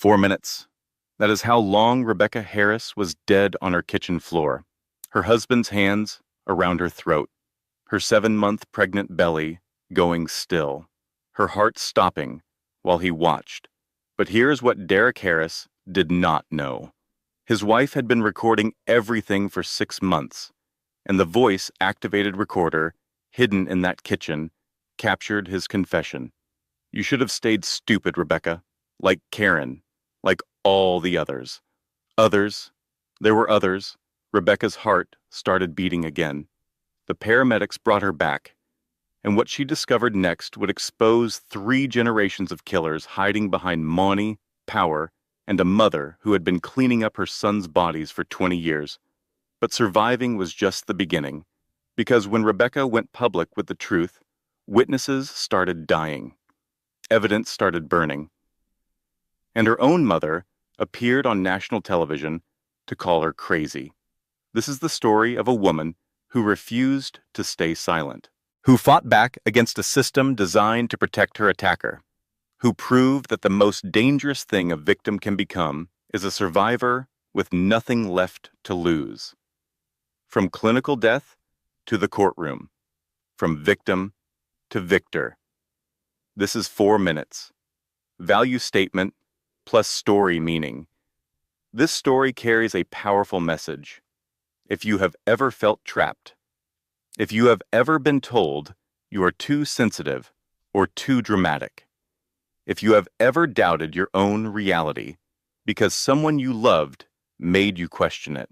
4 minutes. That is how long Rebecca Harris was dead on her kitchen floor, her husband's hands around her throat, her 7-month pregnant belly going still, her heart stopping while he watched. But here's what Derek Harris did not know. His wife had been recording everything for 6 months, and the voice-activated recorder hidden in that kitchen captured his confession. You should have stayed stupid, Rebecca, like Karen, like all the others. Others, there were others. Rebecca's heart started beating again. The paramedics brought her back, and what she discovered next would expose 3 generations of killers hiding behind money, power, and a mother who had been cleaning up her sons' bodies for 20 years. But surviving was just the beginning, because when Rebecca went public with the truth, witnesses started dying. Evidence started burning. And her own mother appeared on national television to call her crazy. This is the story of a woman who refused to stay silent, who fought back against a system designed to protect her attacker, who proved that the most dangerous thing a victim can become is a survivor with nothing left to lose. From clinical death to the courtroom, from victim to victor. This is 4 minutes. Value statement plus story meaning. This story carries a powerful message. If you have ever felt trapped, if you have ever been told you are too sensitive or too dramatic, if you have ever doubted your own reality because someone you loved made you question it,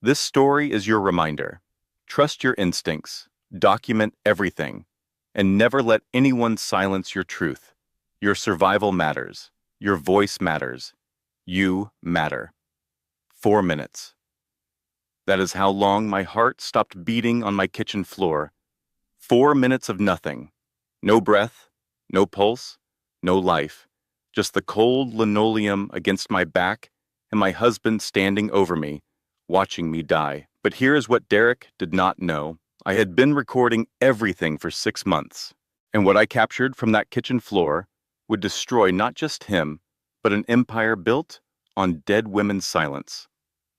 this story is your reminder. Trust your instincts, document everything, and never let anyone silence your truth. Your survival matters. Your voice matters. You matter. 4 minutes. That is how long my heart stopped beating on my kitchen floor. 4 minutes of nothing. No breath, no pulse, no life. Just the cold linoleum against my back and my husband standing over me, watching me die. But here is what Derek did not know. I had been recording everything for 6 months, and what I captured from that kitchen floor would destroy not just him, but an empire built on dead women's silence.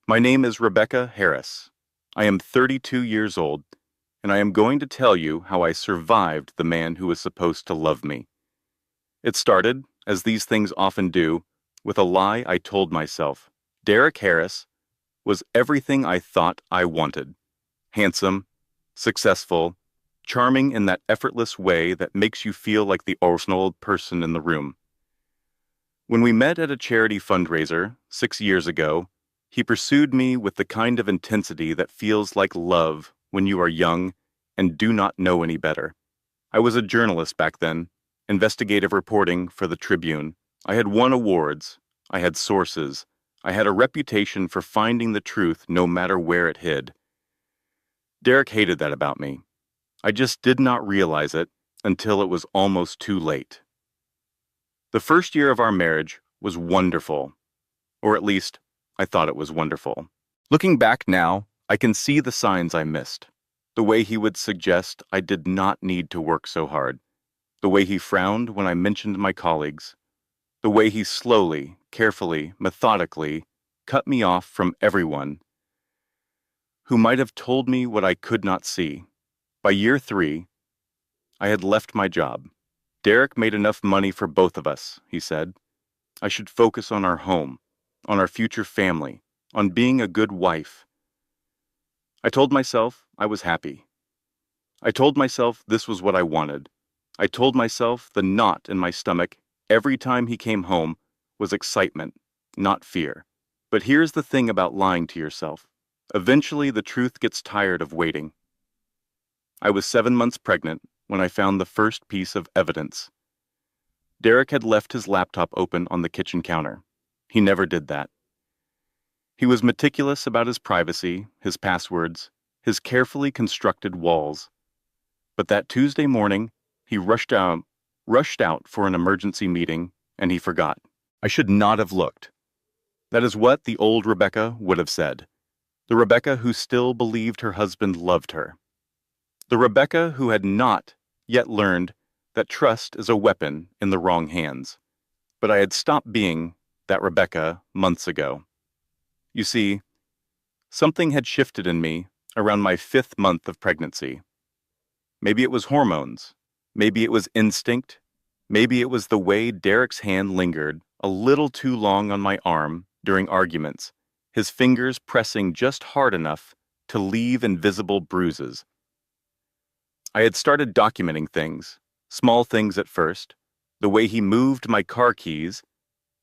My name is Rebecca Harris. I am 32 years old, and I am going to tell you how I survived the man who was supposed to love me. It started, as these things often do, with a lie I told myself. Derek Harris was everything I thought I wanted. Handsome, successful, charming in that effortless way that makes you feel like the original person in the room. When we met at a charity fundraiser 6 years ago, he pursued me with the kind of intensity that feels like love when you are young and do not know any better. I was a journalist back then, investigative reporting for the Tribune. I had won awards, I had sources, I had a reputation for finding the truth no matter where it hid. Derek hated that about me. I just did not realize it until it was almost too late. The first year of our marriage was wonderful, or at least I thought it was wonderful. Looking back now, I can see the signs I missed. The way he would suggest I did not need to work so hard. The way he frowned when I mentioned my colleagues. The way he slowly, carefully, methodically cut me off from everyone who might have told me what I could not see. By year 3, I had left my job. Derek made enough money for both of us, he said. I should focus on our home, on our future family, on being a good wife. I told myself I was happy. I told myself this was what I wanted. I told myself the knot in my stomach every time he came home was excitement, not fear. But here's the thing about lying to yourself. Eventually, the truth gets tired of waiting. I was 7 months pregnant when I found the first piece of evidence. Derek had left his laptop open on the kitchen counter. He never did that. He was meticulous about his privacy, his passwords, his carefully constructed walls. But that Tuesday morning, he rushed out for an emergency meeting, and he forgot. I should not have looked. That is what the old Rebecca would have said. The Rebecca who still believed her husband loved her. The Rebecca who had not yet learned that trust is a weapon in the wrong hands. but I had stopped being that Rebecca months ago. You see, something had shifted in me around my 5th month of pregnancy. Maybe it was hormones. Maybe it was instinct. Maybe it was the way Derek's hand lingered a little too long on my arm during arguments, his fingers pressing just hard enough to leave invisible bruises. I had started documenting things, small things at first, the way he moved my car keys,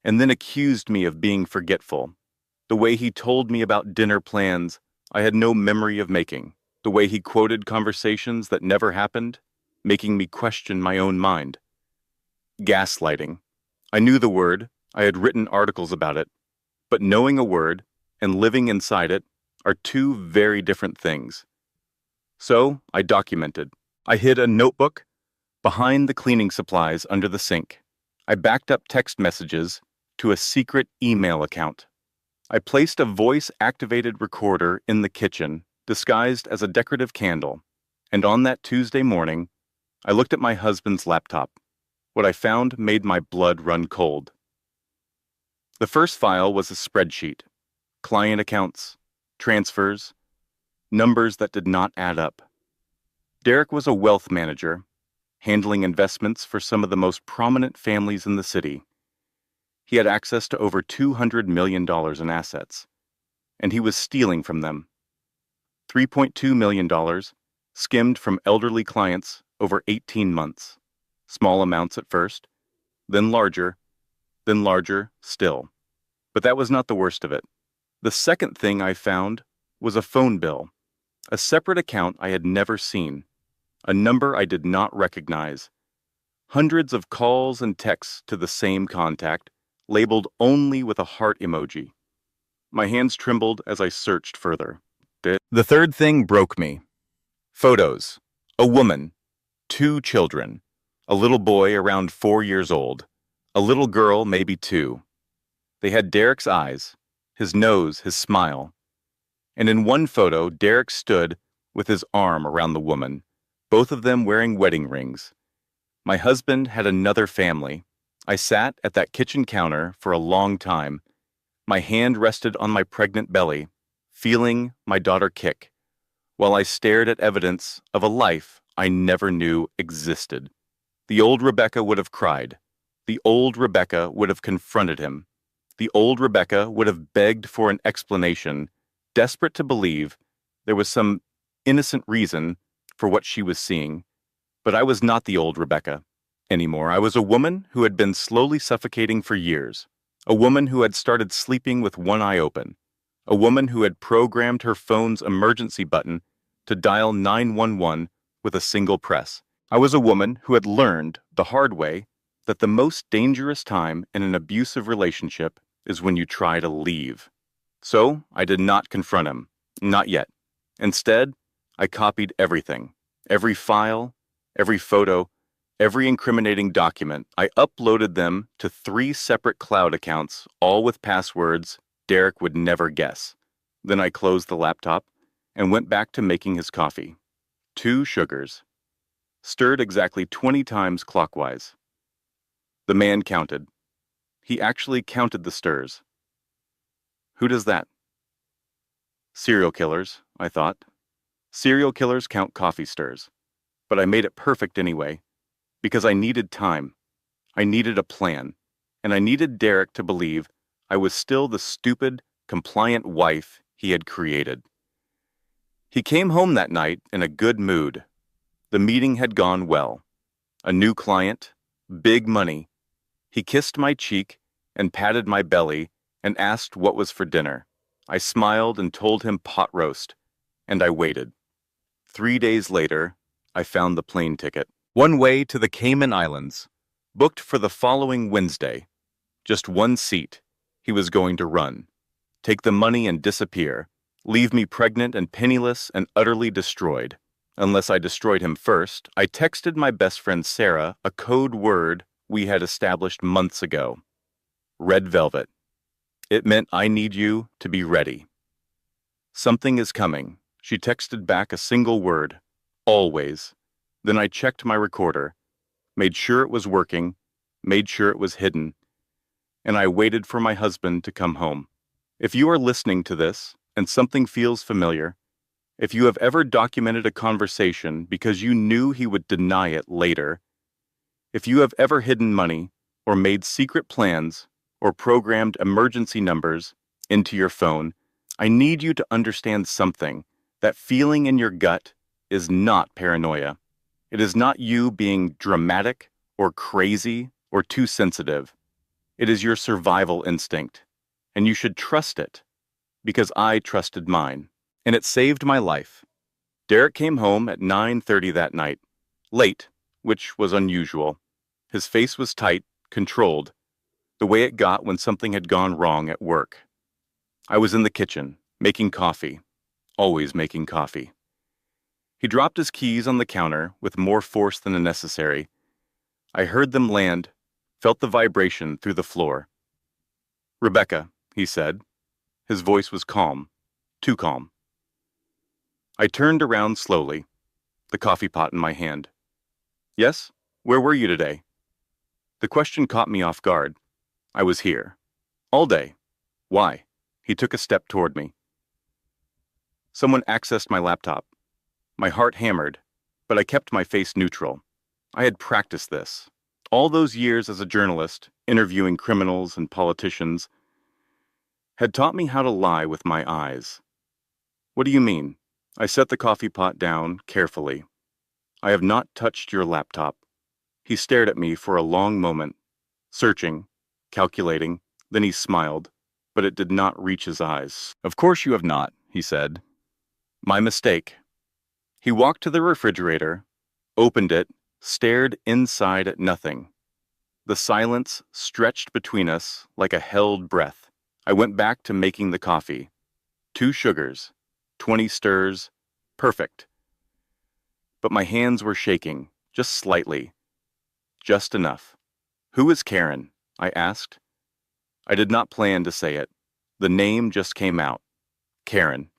and then accused me of being forgetful, the way he told me about dinner plans I had no memory of making, the way he quoted conversations that never happened, making me question my own mind. Gaslighting. I knew the word, I had written articles about it, but knowing a word and living inside it are two very different things. So I documented. I hid a notebook behind the cleaning supplies under the sink. I backed up text messages to a secret email account. I placed a voice-activated recorder in the kitchen, disguised as a decorative candle, and on that Tuesday morning, I looked at my husband's laptop. What I found made my blood run cold. The first file was a spreadsheet, client accounts, transfers, numbers that did not add up. Derek was a wealth manager, handling investments for some of the most prominent families in the city. He had access to over $200 million in assets, and he was stealing from them. $3.2 million skimmed from elderly clients over 18 months. Small amounts at first, then larger still. But that was not the worst of it. The second thing I found was a phone bill, a separate account I had never seen, a number I did not recognize. Hundreds of calls and texts to the same contact, labeled only with a heart emoji. My hands trembled as I searched further. The third thing broke me. Photos. A woman. 2 children. A little boy around 4 years old. A little girl maybe 2. They had Derek's eyes, his nose, his smile. And in one photo, Derek stood with his arm around the woman, both of them wearing wedding rings. My husband had another family. I sat at that kitchen counter for a long time. My hand rested on my pregnant belly, feeling my daughter kick, while I stared at evidence of a life I never knew existed. The old Rebecca would have cried. The old Rebecca would have confronted him. The old Rebecca would have begged for an explanation, desperate to believe there was some innocent reason for what she was seeing. But I was not the old Rebecca anymore. I was a woman who had been slowly suffocating for years, a woman who had started sleeping with one eye open, a woman who had programmed her phone's emergency button to dial 911 with a single press. I was a woman who had learned the hard way that the most dangerous time in an abusive relationship is when you try to leave. So I did not confront him, not yet. Instead, I copied everything, every file, every photo, every incriminating document. I uploaded them to 3 separate cloud accounts, all with passwords Derek would never guess. Then I closed the laptop and went back to making his coffee. 2 sugars, stirred exactly 20 times clockwise. The man counted. He actually counted the stirs. Who does that? Serial killers, I thought. Serial killers count coffee stirs. But I made it perfect anyway, because I needed time. I needed a plan, and I needed Derek to believe I was still the stupid, compliant wife he had created. He came home that night in a good mood. The meeting had gone well. A new client, big money. He kissed my cheek and patted my belly and asked what was for dinner. I smiled and told him pot roast, and I waited. 3 days later, I found the plane ticket. One way to the Cayman Islands, booked for the following Wednesday. Just 1 seat. He was going to run, take the money and disappear, leave me pregnant and penniless and utterly destroyed. Unless I destroyed him first, I texted my best friend Sarah a code word we had established months ago. Red velvet. It meant I need you to be ready. Something is coming. She texted back a single word. Always. Then I checked my recorder, made sure it was working, made sure it was hidden, and I waited for my husband to come home. If you are listening to this and something feels familiar, if you have ever documented a conversation because you knew he would deny it later, if you have ever hidden money or made secret plans or programmed emergency numbers into your phone, I need you to understand something. That feeling in your gut is not paranoia. It is not you being dramatic or crazy or too sensitive. It is your survival instinct, and you should trust it because I trusted mine, and it saved my life. Derek came home at 9:30 that night, late, which was unusual. His face was tight, controlled, the way it got when something had gone wrong at work. I was in the kitchen, making coffee, always making coffee. He dropped his keys on the counter with more force than necessary. I heard them land, felt the vibration through the floor. "Rebecca," he said. His voice was calm, too calm. I turned around slowly, the coffee pot in my hand. "Yes? Where were you today?" The question caught me off guard. "I was here. All day. Why?" He took a step toward me. "Someone accessed my laptop." My heart hammered, but I kept my face neutral. I had practiced this. All those years as a journalist, interviewing criminals and politicians, had taught me how to lie with my eyes. "What do you mean?" I set the coffee pot down carefully. "I have not touched your laptop." He stared at me for a long moment, searching, calculating, then he smiled, but it did not reach his eyes. "Of course you have not," he said. "My mistake." He walked to the refrigerator, opened it, stared inside at nothing. The silence stretched between us like a held breath. I went back to making the coffee. 2 sugars, 20 stirs, perfect. But my hands were shaking, just slightly, just enough. "Who is Karen?" I asked. I did not plan to say it. The name just came out. Karen.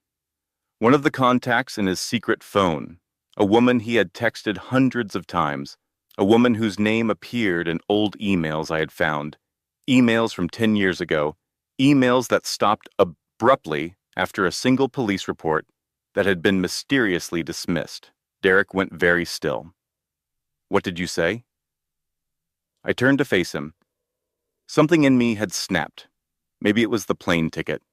One of the contacts in his secret phone. A woman he had texted hundreds of times. A woman whose name appeared in old emails I had found. Emails from 10 years ago. Emails that stopped abruptly after a single police report that had been mysteriously dismissed. Derek went very still. "What did you say?" I turned to face him. Something in me had snapped. Maybe it was the plane ticket.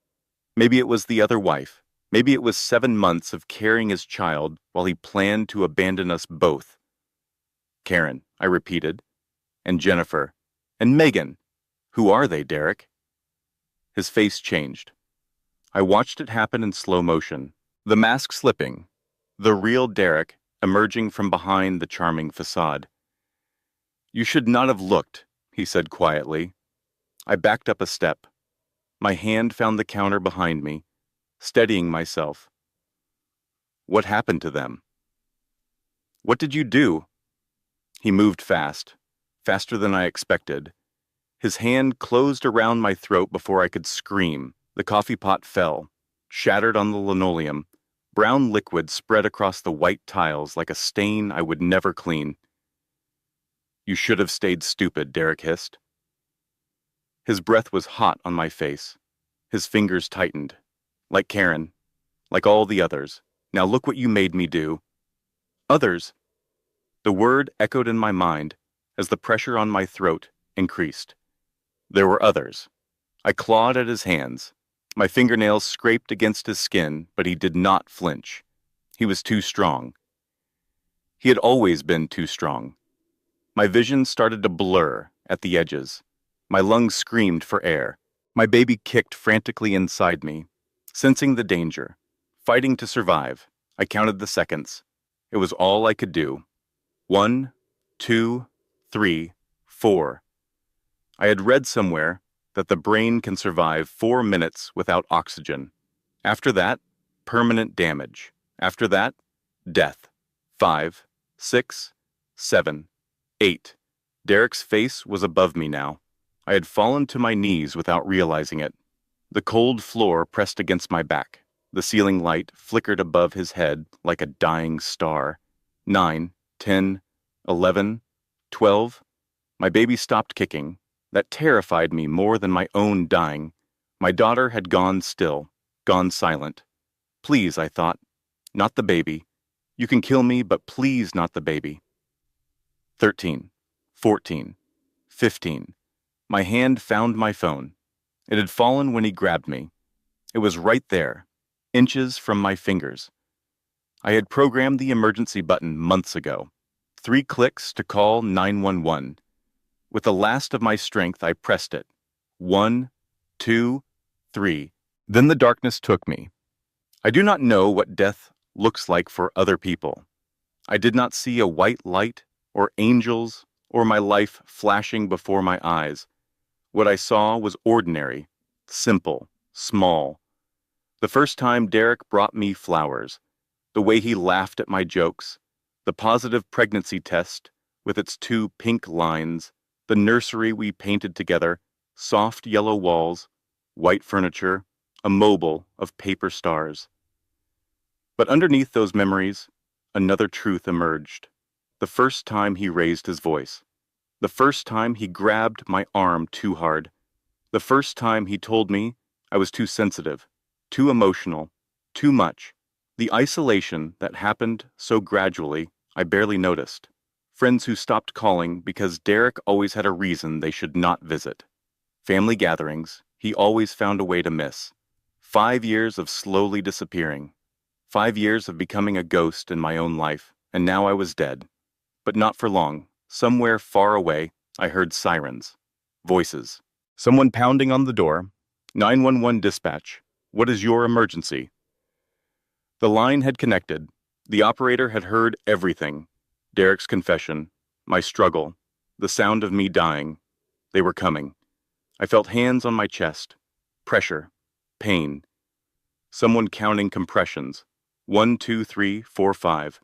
Maybe it was the other wife. Maybe it was 7 months of carrying his child while he planned to abandon us both. "Karen," I repeated. "And Jennifer. And Megan. Who are they, Derek?" His face changed. I watched it happen in slow motion. The mask slipping. The real Derek emerging from behind the charming facade. "You should not have looked," he said quietly. I backed up a step. My hand found the counter behind me, steadying myself. "What happened to them?" "What did you do?" He moved fast, faster than I expected. His hand closed around my throat before I could scream. The coffee pot fell, shattered on the linoleum. Brown liquid spread across the white tiles like a stain I would never clean. "You should have stayed stupid," Derek hissed. His breath was hot on my face. His fingers tightened. "Like Karen. Like all the others. Now look what you made me do." "Others?" The word echoed in my mind as the pressure on my throat increased. There were others. I clawed at his hands. My fingernails scraped against his skin, but he did not flinch. He was too strong. He had always been too strong. My vision started to blur at the edges. My lungs screamed for air. My baby kicked frantically inside me, sensing the danger, fighting to survive. I counted the seconds. It was all I could do. 1, 2, 3, 4. I had read somewhere that the brain can survive 4 minutes without oxygen. After that, permanent damage. After that, death. 5, 6, 7, 8. Derek's face was above me now. I had fallen to my knees without realizing it. The cold floor pressed against my back. The ceiling light flickered above his head like a dying star. 9, 10, 11, 12. My baby stopped kicking. That terrified me more than my own dying. My daughter had gone still, gone silent. Please, I thought, not the baby. You can kill me, but please not the baby. 13, 14, 15. My hand found my phone. It had fallen when he grabbed me. It was right there, inches from my fingers. I had programmed the emergency button months ago. 3 clicks to call 911. With the last of my strength, I pressed it. 1, 2, 3. Then the darkness took me. I do not know what death looks like for other people. I did not see a white light or angels or my life flashing before my eyes. What I saw was ordinary, simple, small. The first time Derek brought me flowers, the way he laughed at my jokes, the positive pregnancy test with its 2 pink lines, the nursery we painted together, soft yellow walls, white furniture, a mobile of paper stars. But underneath those memories, another truth emerged. The first time he raised his voice. The first time he grabbed my arm too hard. The first time he told me I was too sensitive, too emotional, too much. The isolation that happened so gradually, I barely noticed. Friends who stopped calling because Derek always had a reason they should not visit. Family gatherings, he always found a way to miss. 5 years of slowly disappearing. 5 years of becoming a ghost in my own life, and now I was dead. But not for long. Somewhere far away, I heard sirens. Voices. Someone pounding on the door. 911 dispatch. What is your emergency? The line had connected. The operator had heard everything. Derek's confession, my struggle, the sound of me dying. They were coming. I felt hands on my chest. Pressure. Pain. Someone counting compressions. 1, 2, 3, 4, 5.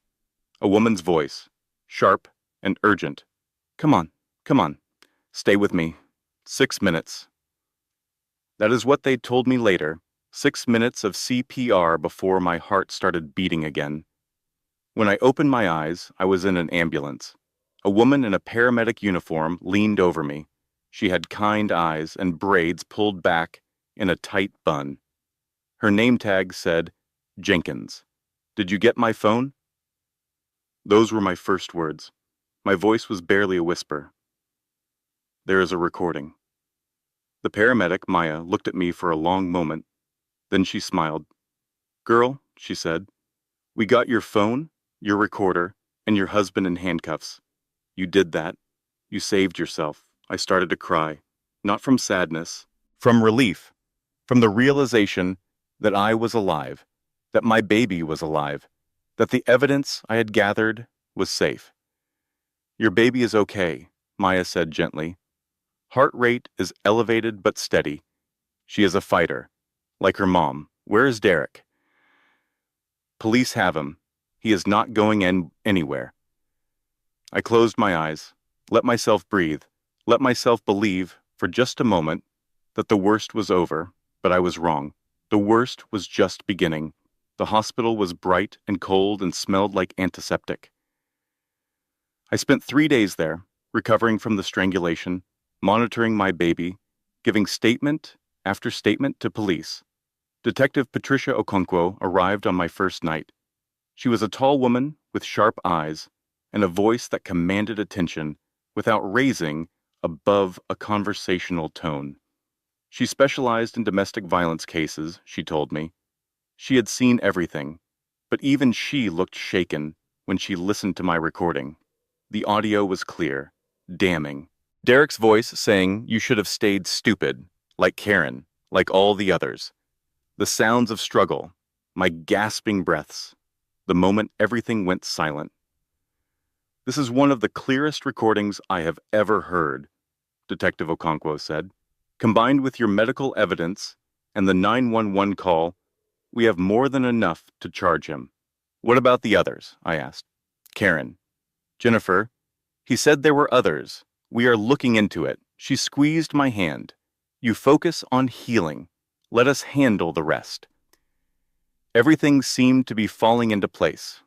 A woman's voice. Sharp and urgent. Come on, come on. Stay with me. 6 minutes. That is what they told me later. 6 minutes of CPR before my heart started beating again. When I opened my eyes, I was in an ambulance. A woman in a paramedic uniform leaned over me. She had kind eyes and braids pulled back in a tight bun. Her name tag said, Jenkins. Did you get my phone? Those were my first words. My voice was barely a whisper. There is a recording. The paramedic, Maya, looked at me for a long moment. Then she smiled. Girl, she said, we got your phone, your recorder, and your husband in handcuffs. You did that. You saved yourself. I started to cry. Not from sadness, from relief, from the realization that I was alive, that my baby was alive, that the evidence I had gathered was safe. Your baby is okay, Maya said gently. Heart rate is elevated but steady. She is a fighter, like her mom. Where is Derek? Police have him. He is not going anywhere. I closed my eyes, let myself breathe, let myself believe, for just a moment, that the worst was over, but I was wrong. The worst was just beginning. The hospital was bright and cold and smelled like antiseptic. I spent 3 days there, recovering from the strangulation, monitoring my baby, giving statement after statement to police. Detective Patricia Okonkwo arrived on my first night. She was a tall woman with sharp eyes and a voice that commanded attention without raising above a conversational tone. She specialized in domestic violence cases, she told me. She had seen everything, but even she looked shaken when she listened to my recording. The audio was clear, damning. Derek's voice saying, you should have stayed stupid, like Karen, like all the others. The sounds of struggle, my gasping breaths, the moment everything went silent. This is one of the clearest recordings I have ever heard, Detective Okonkwo said. Combined with your medical evidence and the 911 call, we have more than enough to charge him. What about the others? I asked. Karen. Jennifer. He said there were others. We are looking into it. She squeezed my hand. You focus on healing. Let us handle the rest. Everything seemed to be falling into place.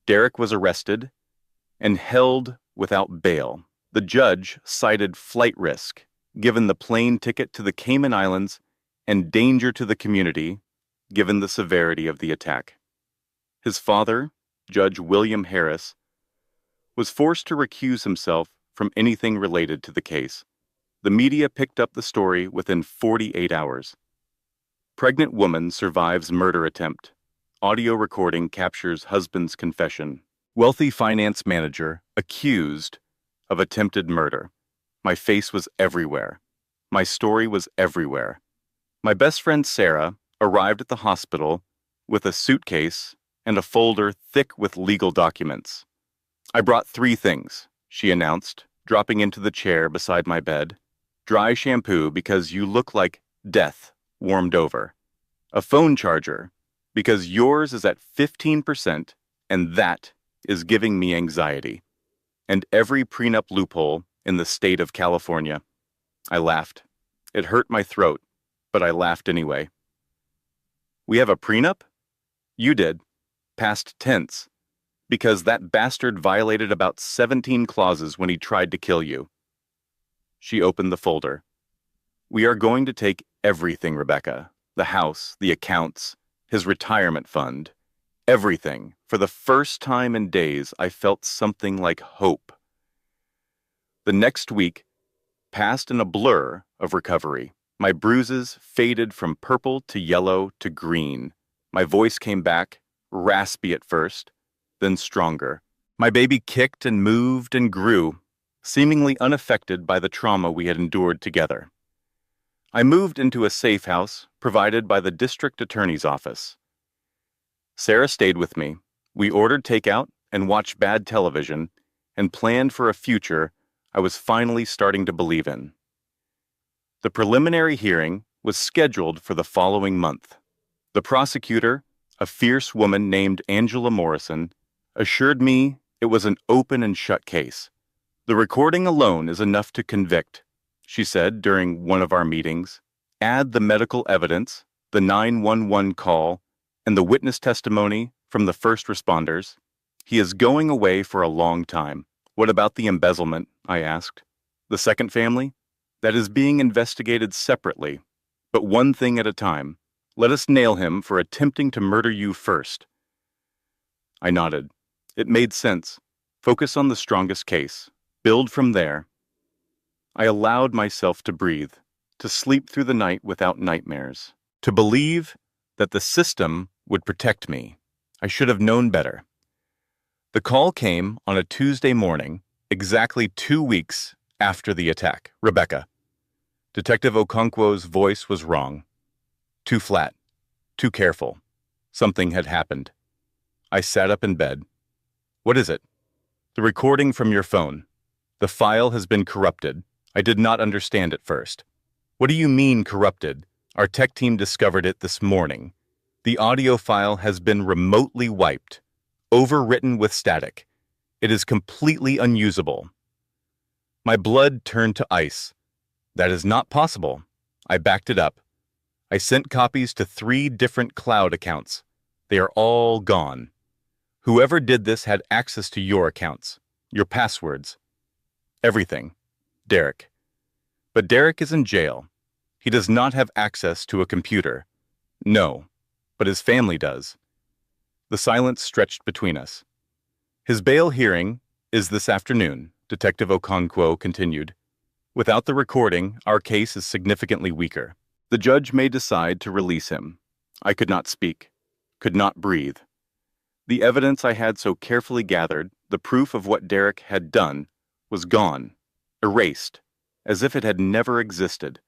Derek was arrested and held without bail. The judge cited flight risk given the plane ticket to the Cayman Islands, and danger to the community, given the severity of the attack. His father, Judge William Harris, was forced to recuse himself from anything related to the case. The media picked up the story within 48 hours. Pregnant woman survives murder attempt. Audio recording captures husband's confession. Wealthy finance manager accused of attempted murder. My face was everywhere. My story was everywhere. My best friend Sarah arrived at the hospital with a suitcase and a folder thick with legal documents. "I brought 3 things," she announced, dropping into the chair beside my bed. "Dry shampoo because you look like death warmed over. A phone charger because yours is at 15% and that is giving me anxiety. And every prenup loophole in the state of California." I laughed. It hurt my throat, but I laughed anyway. "We have a prenup?" "You did. Past tense. Because that bastard violated about 17 clauses when he tried to kill you." She opened the folder. "We are going to take everything, Rebecca. The house, the accounts, his retirement fund. Everything. For the first time in days, I felt something like hope." The next week passed in a blur of recovery. My bruises faded from purple to yellow to green. My voice came back, raspy at first, then stronger. My baby kicked and moved and grew, seemingly unaffected by the trauma we had endured together. I moved into a safe house provided by the district attorney's office. Sarah stayed with me. We ordered takeout and watched bad television and planned for a future I was finally starting to believe in. The preliminary hearing was scheduled for the following month. The prosecutor, a fierce woman named Angela Morrison, assured me it was an open and shut case. "The recording alone is enough to convict," she said during one of our meetings. "Add the medical evidence, the 911 call, and the witness testimony from the first responders. He is going away for a long time." "What about the embezzlement?" I asked. "The second family? That is being investigated separately. But one thing at a time. Let us nail him for attempting to murder you first." I nodded. It made sense. Focus on the strongest case. Build from there. I allowed myself to breathe, to sleep through the night without nightmares, to believe that the system would protect me. I should have known better. The call came on a Tuesday morning, exactly 2 weeks after the attack. "Rebecca." Detective Okonkwo's voice was wrong. Too flat. Too careful. Something had happened. I sat up in bed. "What is it?" "The recording from your phone. The file has been corrupted." I did not understand at first. "What do you mean corrupted? Our tech team discovered it this morning. The audio file has been remotely wiped, overwritten with static. It is completely unusable." My blood turned to ice. "That is not possible." I backed it up. "I sent copies to 3 different cloud accounts. They are all gone. Whoever did this had access to your accounts, your passwords, everything. Derek. But Derek is in jail. He does not have access to a computer. No, but his family does." The silence stretched between us. "His bail hearing is this afternoon," Detective Okonkwo continued. "Without the recording, our case is significantly weaker. The judge may decide to release him." I could not speak, could not breathe. The evidence I had so carefully gathered, the proof of what Derek had done, was gone, erased, as if it had never existed.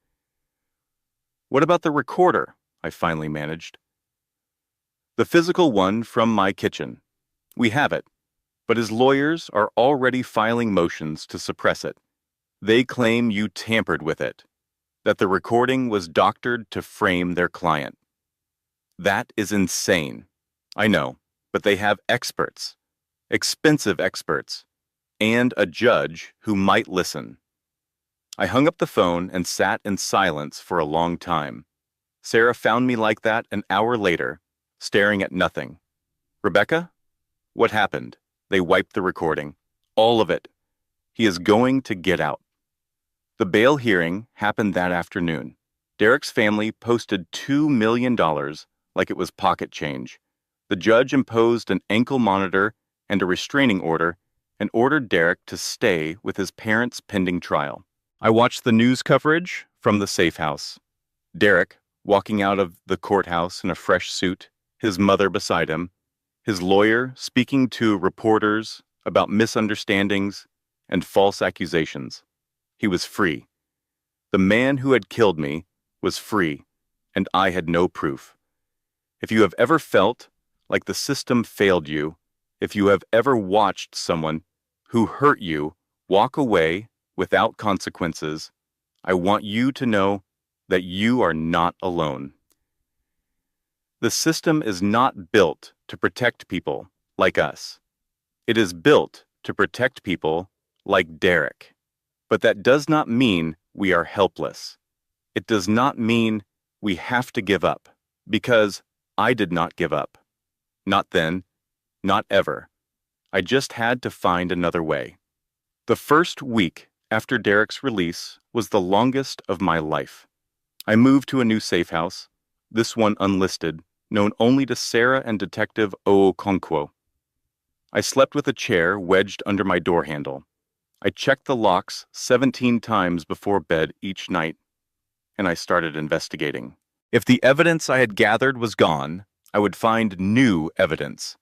"What about the recorder?" I finally managed. "The physical one from my kitchen. We have it, but his lawyers are already filing motions to suppress it. They claim you tampered with it, that the recording was doctored to frame their client. That is insane. I know, but they have experts, expensive experts, and a judge who might listen." I hung up the phone and sat in silence for a long time. Sarah found me like that an hour later, staring at nothing. "Rebecca? What happened?" "They wiped the recording. All of it. He is going to get out." The bail hearing happened that afternoon. Derek's family posted $2 million like it was pocket change. The judge imposed an ankle monitor and a restraining order and ordered Derek to stay with his parents pending trial. I watched the news coverage from the safe house. Derek walking out of the courthouse in a fresh suit, his mother beside him, his lawyer speaking to reporters about misunderstandings and false accusations. He was free. The man who had killed me was free, and I had no proof. If you have ever felt like the system failed you, if you have ever watched someone who hurt you walk away without consequences, I want you to know that you are not alone. The system is not built to protect people like us. It is built to protect people like Derek. But that does not mean we are helpless. It does not mean we have to give up, because I did not give up. Not then, not ever. I just had to find another way. The first week after Derek's release was the longest of my life. I moved to a new safe house, this one unlisted, known only to Sarah and Detective Ookonkwo. I slept with a chair wedged under my door handle. I checked the locks 17 times before bed each night, and I started investigating. If the evidence I had gathered was gone, I would find new evidence.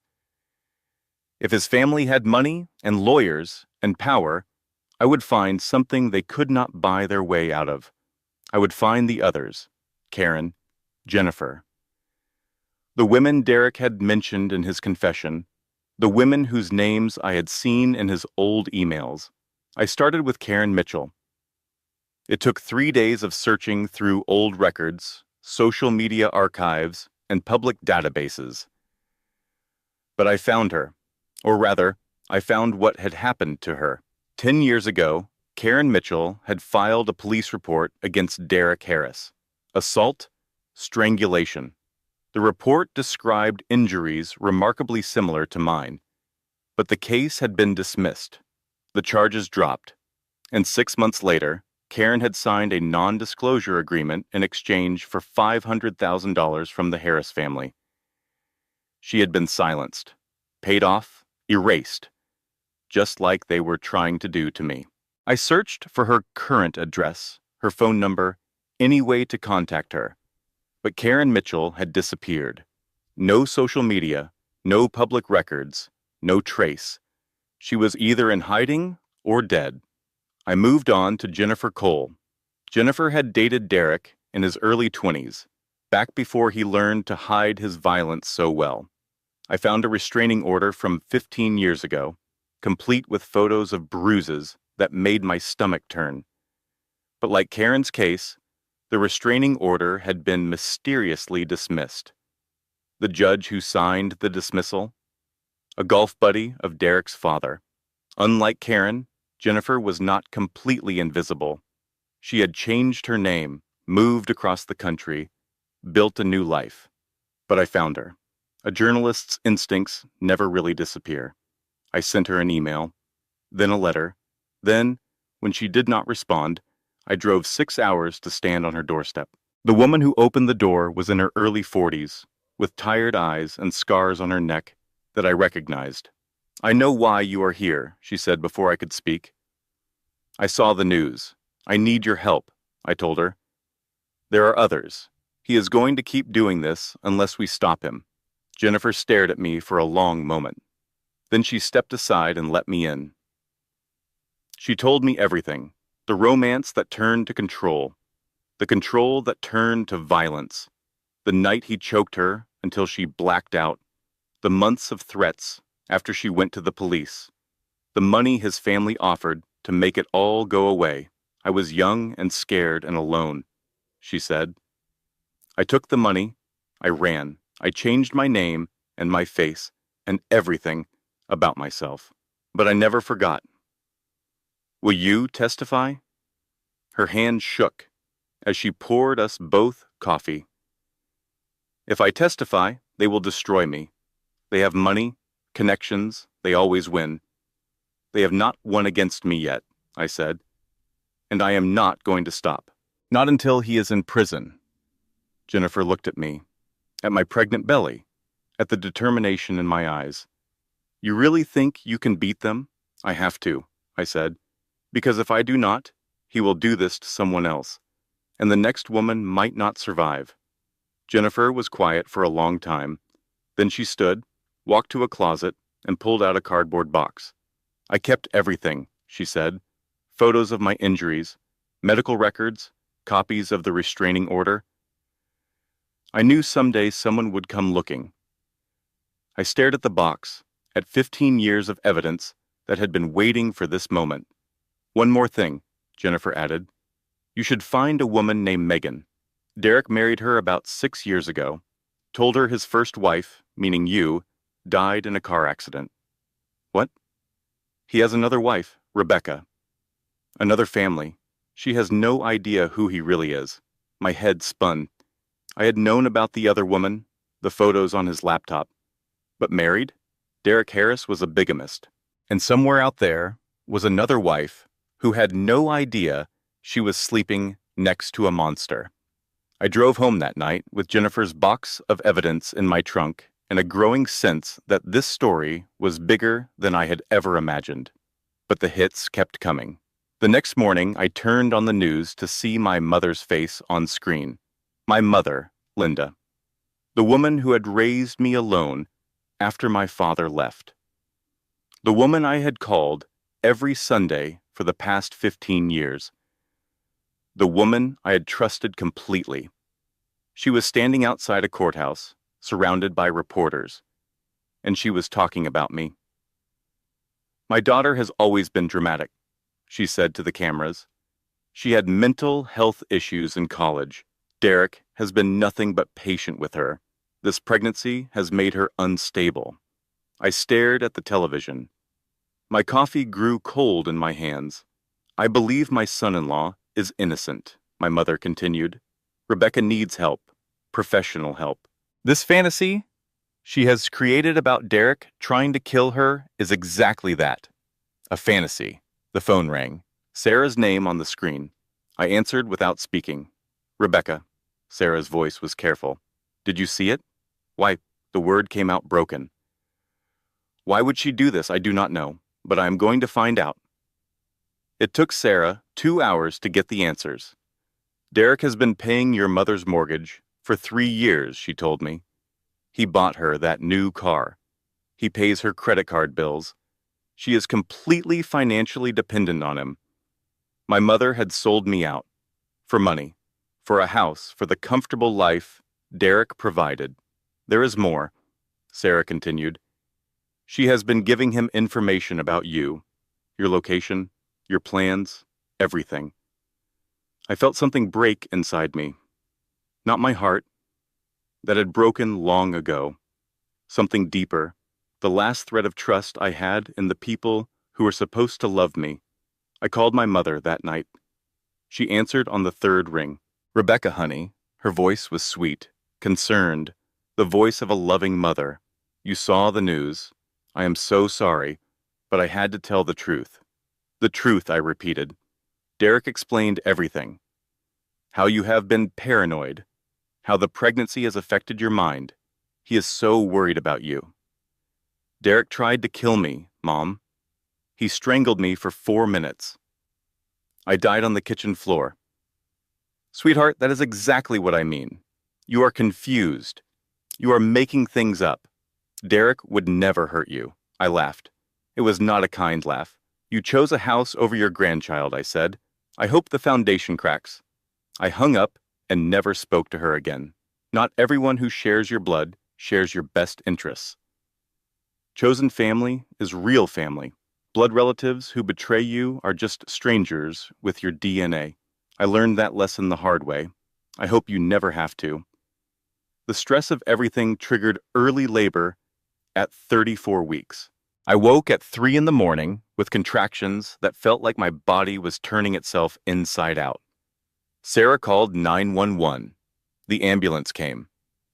If his family had money and lawyers and power, I would find something they could not buy their way out of. I would find the others, Karen, Jennifer. The women Derek had mentioned in his confession, the women whose names I had seen in his old emails. I started with Karen Mitchell. It took 3 days of searching through old records, social media archives, and public databases. But I found her, or rather, I found what had happened to her. 10 years ago, Karen Mitchell had filed a police report against Derek Harris. Assault, strangulation. The report described injuries remarkably similar to mine, but the case had been dismissed. The charges dropped, and 6 months later, Karen had signed a non-disclosure agreement in exchange for $500,000 from the Harris family. She had been silenced, paid off, erased, just like they were trying to do to me. I searched for her current address, her phone number, any way to contact her, but Karen Mitchell had disappeared. No social media, no public records, no trace. She was either in hiding or dead. I moved on to Jennifer Cole. Jennifer had dated Derek in his early 20s, back before he learned to hide his violence so well. I found a restraining order from 15 years ago, complete with photos of bruises that made my stomach turn. But like Karen's case, the restraining order had been mysteriously dismissed. The judge who signed the dismissal, a golf buddy of Derek's father. Unlike Karen, Jennifer was not completely invisible. She had changed her name, moved across the country, built a new life. But I found her. A journalist's instincts never really disappear. I sent her an email, then a letter. Then, when she did not respond, I drove 6 hours to stand on her doorstep. The woman who opened the door was in her early 40s, with tired eyes and scars on her neck that I recognized. "I know why you are here," she said before I could speak. "I saw the news. I need your help," I told her. "There are others. He is going to keep doing this unless we stop him." Jennifer stared at me for a long moment. Then she stepped aside and let me in. She told me everything, the romance that turned to control, the control that turned to violence, the night he choked her until she blacked out, the months of threats after she went to the police, the money his family offered to make it all go away. "I was young and scared and alone," she said. "I took the money, I ran, I changed my name and my face and everything about myself. But I never forgot. Will you testify?" Her hand shook as she poured us both coffee. "If I testify, they will destroy me. They have money, connections, they always win. They have not won against me yet," I said. and I am not going to stop. Not until he is in prison. Jennifer looked at me, at my pregnant belly, at the determination in my eyes. You really think you can beat them? I have to, I said, because if I do not, he will do this to someone else, and the next woman might not survive. Jennifer was quiet for a long time. Then she stood, walked to a closet, and pulled out a cardboard box. I kept everything, she said. Photos of my injuries, medical records, copies of the restraining order. I knew someday someone would come looking. I stared at the box, at 15 years of evidence that had been waiting for this moment. One more thing, Jennifer added. You should find a woman named Megan. Derek married her about 6 years ago, told her his first wife, meaning you, died in a car accident. What? He has another wife, Rebecca. Another family. She has no idea who he really is. My head spun. I had known about the other woman, the photos on his laptop. But married? Derek Harris was a bigamist. And somewhere out there was another wife who had no idea she was sleeping next to a monster. I drove home that night with Jennifer's box of evidence in my trunk and a growing sense that this story was bigger than I had ever imagined. But the hits kept coming. The next morning, I turned on the news to see my mother's face on screen. My mother, Linda. The woman who had raised me alone after my father left. The woman I had called every Sunday for the past 15 years. The woman I had trusted completely. She was standing outside a courthouse, surrounded by reporters, and she was talking about me. My daughter has always been dramatic, she said to the cameras. She had mental health issues in college. Derek has been nothing but patient with her. This pregnancy has made her unstable. I stared at the television. My coffee grew cold in my hands. I believe my son-in-law is innocent, my mother continued. Rebecca needs help, professional help. This fantasy she has created about Derek trying to kill her is exactly that. A fantasy. The phone rang. Sarah's name on the screen. I answered without speaking. Rebecca. Sarah's voice was careful. Did you see it? Why, the word came out broken. Why would she do this? I do not know, but I am going to find out. It took Sarah 2 hours to get the answers. Derek has been paying your mother's mortgage for 3 years, she told me. He bought her that new car. He pays her credit card bills. She is completely financially dependent on him. My mother had sold me out. For money. For a house. For the comfortable life Derek provided. There is more, Sarah continued. She has been giving him information about you, your location, your plans, everything. I felt something break inside me. Not my heart. That had broken long ago. Something deeper. The last thread of trust I had in the people who were supposed to love me. I called my mother that night. She answered on the 3rd ring. Rebecca, honey. Her voice was sweet, concerned, the voice of a loving mother. You saw the news. I am so sorry, but I had to tell the truth. The truth, I repeated. Derek explained everything. How you have been paranoid. How the pregnancy has affected your mind. He is so worried about you. Derek tried to kill me, Mom. He strangled me for 4 minutes. I died on the kitchen floor. Sweetheart, that is exactly what I mean. You are confused. You are making things up. Derek would never hurt you. I laughed. It was not a kind laugh. You chose a house over your grandchild, I said. I hope the foundation cracks. I hung up and never spoke to her again. Not everyone who shares your blood shares your best interests. Chosen family is real family. Blood relatives who betray you are just strangers with your DNA. I learned that lesson the hard way. I hope you never have to. The stress of everything triggered early labor at 34 weeks. I woke at 3 in the morning with contractions that felt like my body was turning itself inside out. Sarah called 911. The ambulance came.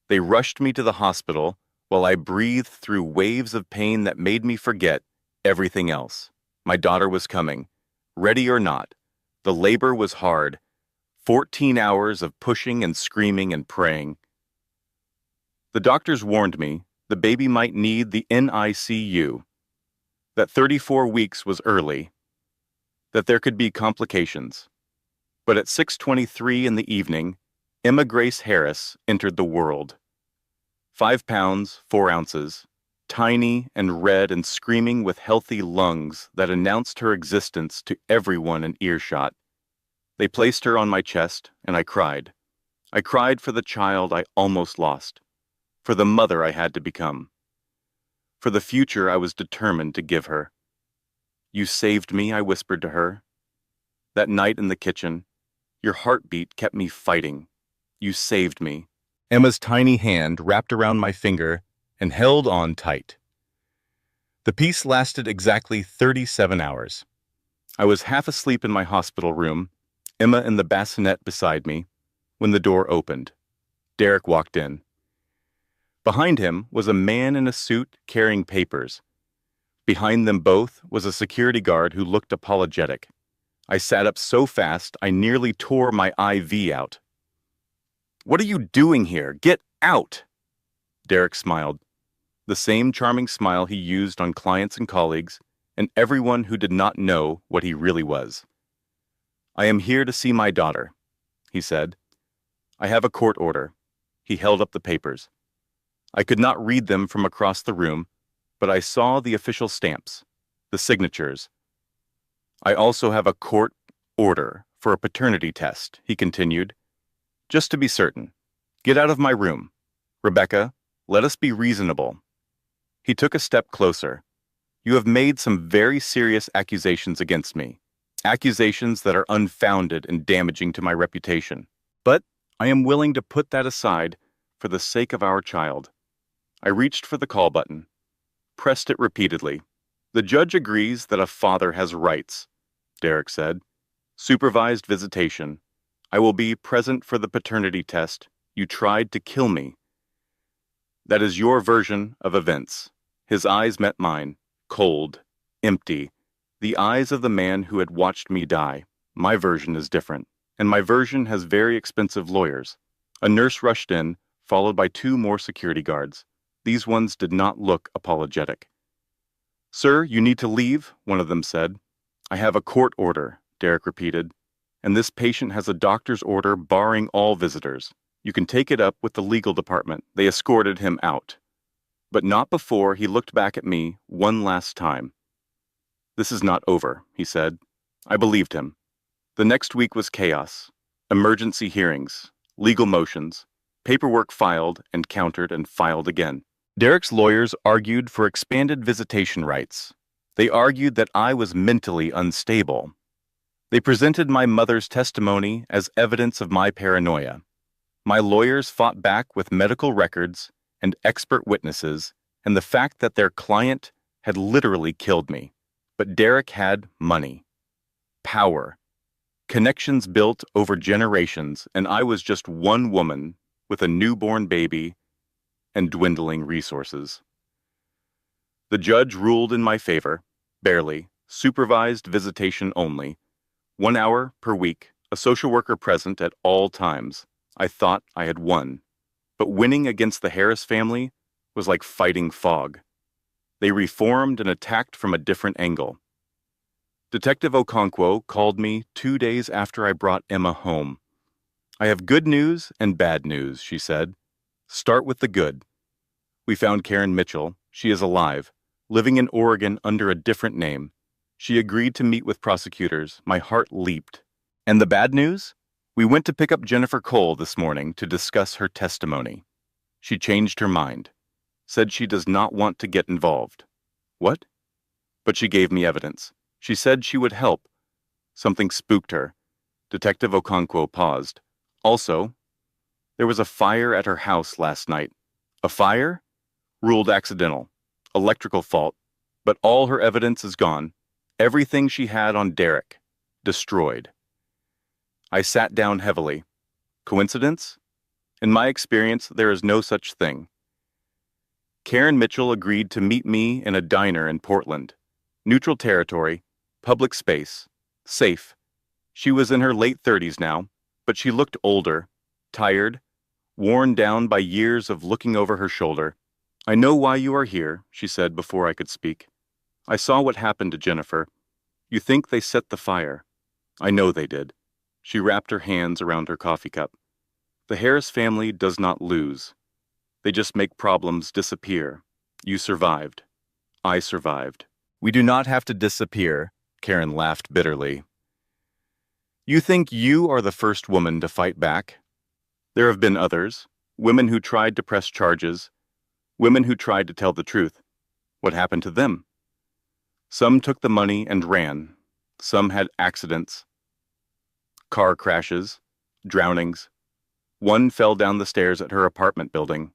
They rushed me to the hospital while I breathed through waves of pain that made me forget everything else. My daughter was coming. Ready or not, The labor was hard. 14 hours of pushing and screaming and praying. The doctors warned me the baby might need the NICU, that 34 weeks was early, that there could be complications. But at 6:23 in the evening, Emma Grace Harris entered the world. 5 pounds, 4 ounces, tiny and red and screaming with healthy lungs that announced her existence to everyone in earshot. They placed her on my chest, and I cried. I cried for the child I almost lost, for the mother I had to become, for the future I was determined to give her. "You saved me," I whispered to her. That night in the kitchen, your heartbeat kept me fighting. You saved me. Emma's tiny hand wrapped around my finger and held on tight. The peace lasted exactly 37 hours. I was half asleep in my hospital room, Emma in the bassinet beside me, when the door opened. Derek walked in. Behind him was a man in a suit carrying papers. Behind them both was a security guard who looked apologetic. I sat up so fast I nearly tore my IV out. "What are you doing here? Get out!" Derek smiled, the same charming smile he used on clients and colleagues, and everyone who did not know what he really was. "I am here to see my daughter," he said. "I have a court order." He held up the papers. I could not read them from across the room, but I saw the official stamps, the signatures. "I also have a court order for a paternity test," he continued. "Just to be certain. Get out of my room. Rebecca, let us be reasonable." He took a step closer. "You have made some very serious accusations against me, accusations that are unfounded and damaging to my reputation. But I am willing to put that aside for the sake of our child." I reached for the call button, pressed it repeatedly. "The judge agrees that a father has rights," Derek said. "Supervised visitation. I will be present for the paternity test. You tried to kill me." "That is your version of events." His eyes met mine, cold, empty, the eyes of the man who had watched me die. "My version is different, and my version has very expensive lawyers." A nurse rushed in, followed by 2 more security guards. These ones did not look apologetic. "Sir, you need to leave," one of them said. "I have a court order," Derek repeated, "and this patient has a doctor's order barring all visitors. You can take it up with the legal department." They escorted him out. But not before he looked back at me one last time. "This is not over," he said. I believed him. The next week was chaos. Emergency hearings, legal motions, paperwork filed and countered and filed again. Derek's lawyers argued for expanded visitation rights. They argued that I was mentally unstable. They presented my mother's testimony as evidence of my paranoia. My lawyers fought back with medical records and expert witnesses and the fact that their client had literally killed me. But Derek had money, power, connections built over generations, and I was just one woman with a newborn baby and dwindling resources. The judge ruled in my favor, barely, supervised visitation only, 1 hour per week, a social worker present at all times. I thought I had won, but winning against the Harris family was like fighting fog. They reformed and attacked from a different angle. Detective Okonkwo called me 2 days after I brought Emma home. "I have good news and bad news," she said. "Start with the good. We found Karen Mitchell. She is alive, living in Oregon under a different name. She agreed to meet with prosecutors. My heart leaped. And the bad news? We went to pick up Jennifer Cole this morning to discuss her testimony. She changed her mind, said she does not want to get involved." "What?" "But she gave me evidence. She said she would help." Something spooked her. Detective Okonkwo paused. "Also, there was a fire at her house last night." "A fire?" "Ruled accidental. Electrical fault. But all her evidence is gone. Everything she had on Derek. Destroyed." I sat down heavily. Coincidence? In my experience, there is no such thing. Karen Mitchell agreed to meet me in a diner in Portland. Neutral territory, public space, safe. She was in her late 30s now, but she looked older, tired, worn down by years of looking over her shoulder. I know why you are here, she said before I could speak. I saw what happened to Jennifer. You think they set the fire. I know they did. She wrapped her hands around her coffee cup. The Harris family does not lose. They just make problems disappear. You survived. I survived. We do not have to disappear, Karen laughed bitterly. You think you are the first woman to fight back? There have been others, women who tried to press charges, women who tried to tell the truth. What happened to them? Some took the money and ran. Some had accidents, car crashes, drownings. One fell down the stairs at her apartment building.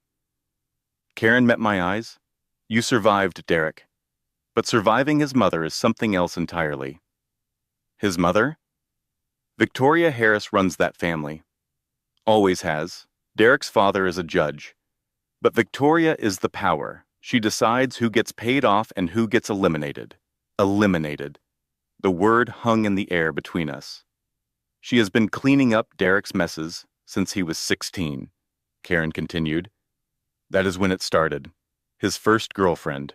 Karen met my eyes. You survived, Derek. But surviving his mother is something else entirely. His mother? Victoria Harris runs that family. Always has. Derek's father is a judge. But Victoria is the power. She decides who gets paid off and who gets eliminated. Eliminated. The word hung in the air between us. She has been cleaning up Derek's messes since he was 16, Karen continued. That is when it started. His first girlfriend.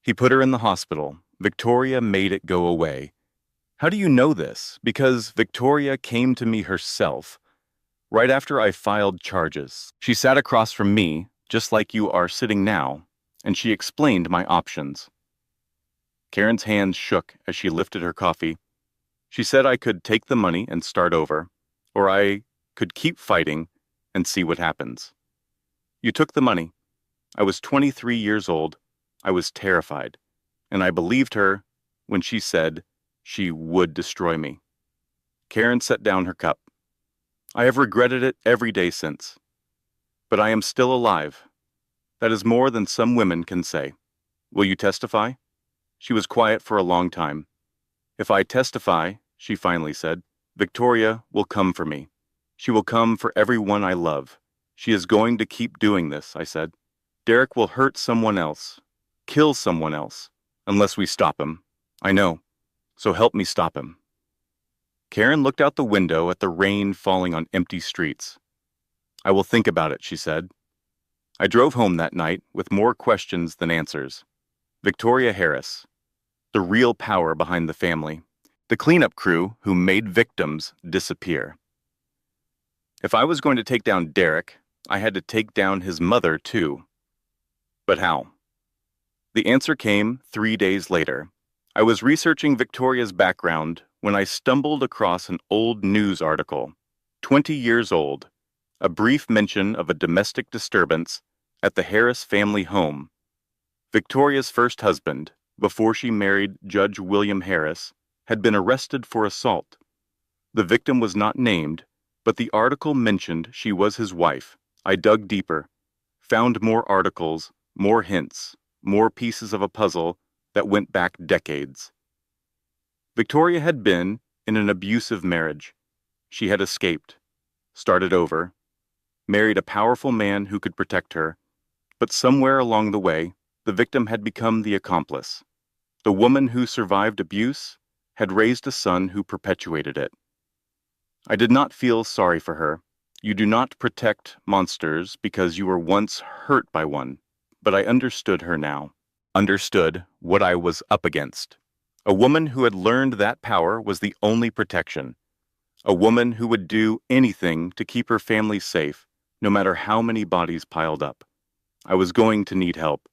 He put her in the hospital. Victoria made it go away. How do you know this? Because Victoria came to me herself. Right after I filed charges, she sat across from me, just like you are sitting now, and she explained my options. Karen's hands shook as she lifted her coffee. She said I could take the money and start over, or I could keep fighting and see what happens. You took the money. I was 23 years old. I was terrified, and I believed her when she said she would destroy me. Karen set down her cup. I have regretted it every day since. But I am still alive. That is more than some women can say. Will you testify? She was quiet for a long time. If I testify, she finally said, Victoria will come for me. She will come for everyone I love. She is going to keep doing this, I said. Derek will hurt someone else, kill someone else, unless we stop him. I know. So help me stop him. Karen looked out the window at the rain falling on empty streets. I will think about it, she said. I drove home that night with more questions than answers. Victoria Harris, the real power behind the family, the cleanup crew who made victims disappear. If I was going to take down Derek, I had to take down his mother too. But how? The answer came 3 days later. I was researching Victoria's background when I stumbled across an old news article, 20 years old, a brief mention of a domestic disturbance at the Harris family home. Victoria's first husband, before she married Judge William Harris, had been arrested for assault. The victim was not named, but the article mentioned she was his wife. I dug deeper, found more articles, more hints, more pieces of a puzzle that went back decades. Victoria had been in an abusive marriage. She had escaped, started over, married a powerful man who could protect her, but somewhere along the way, the victim had become the accomplice. The woman who survived abuse had raised a son who perpetuated it. I did not feel sorry for her. You do not protect monsters because you were once hurt by one, but I understood her now. Understood what I was up against. A woman who had learned that power was the only protection. A woman who would do anything to keep her family safe, no matter how many bodies piled up. I was going to need help.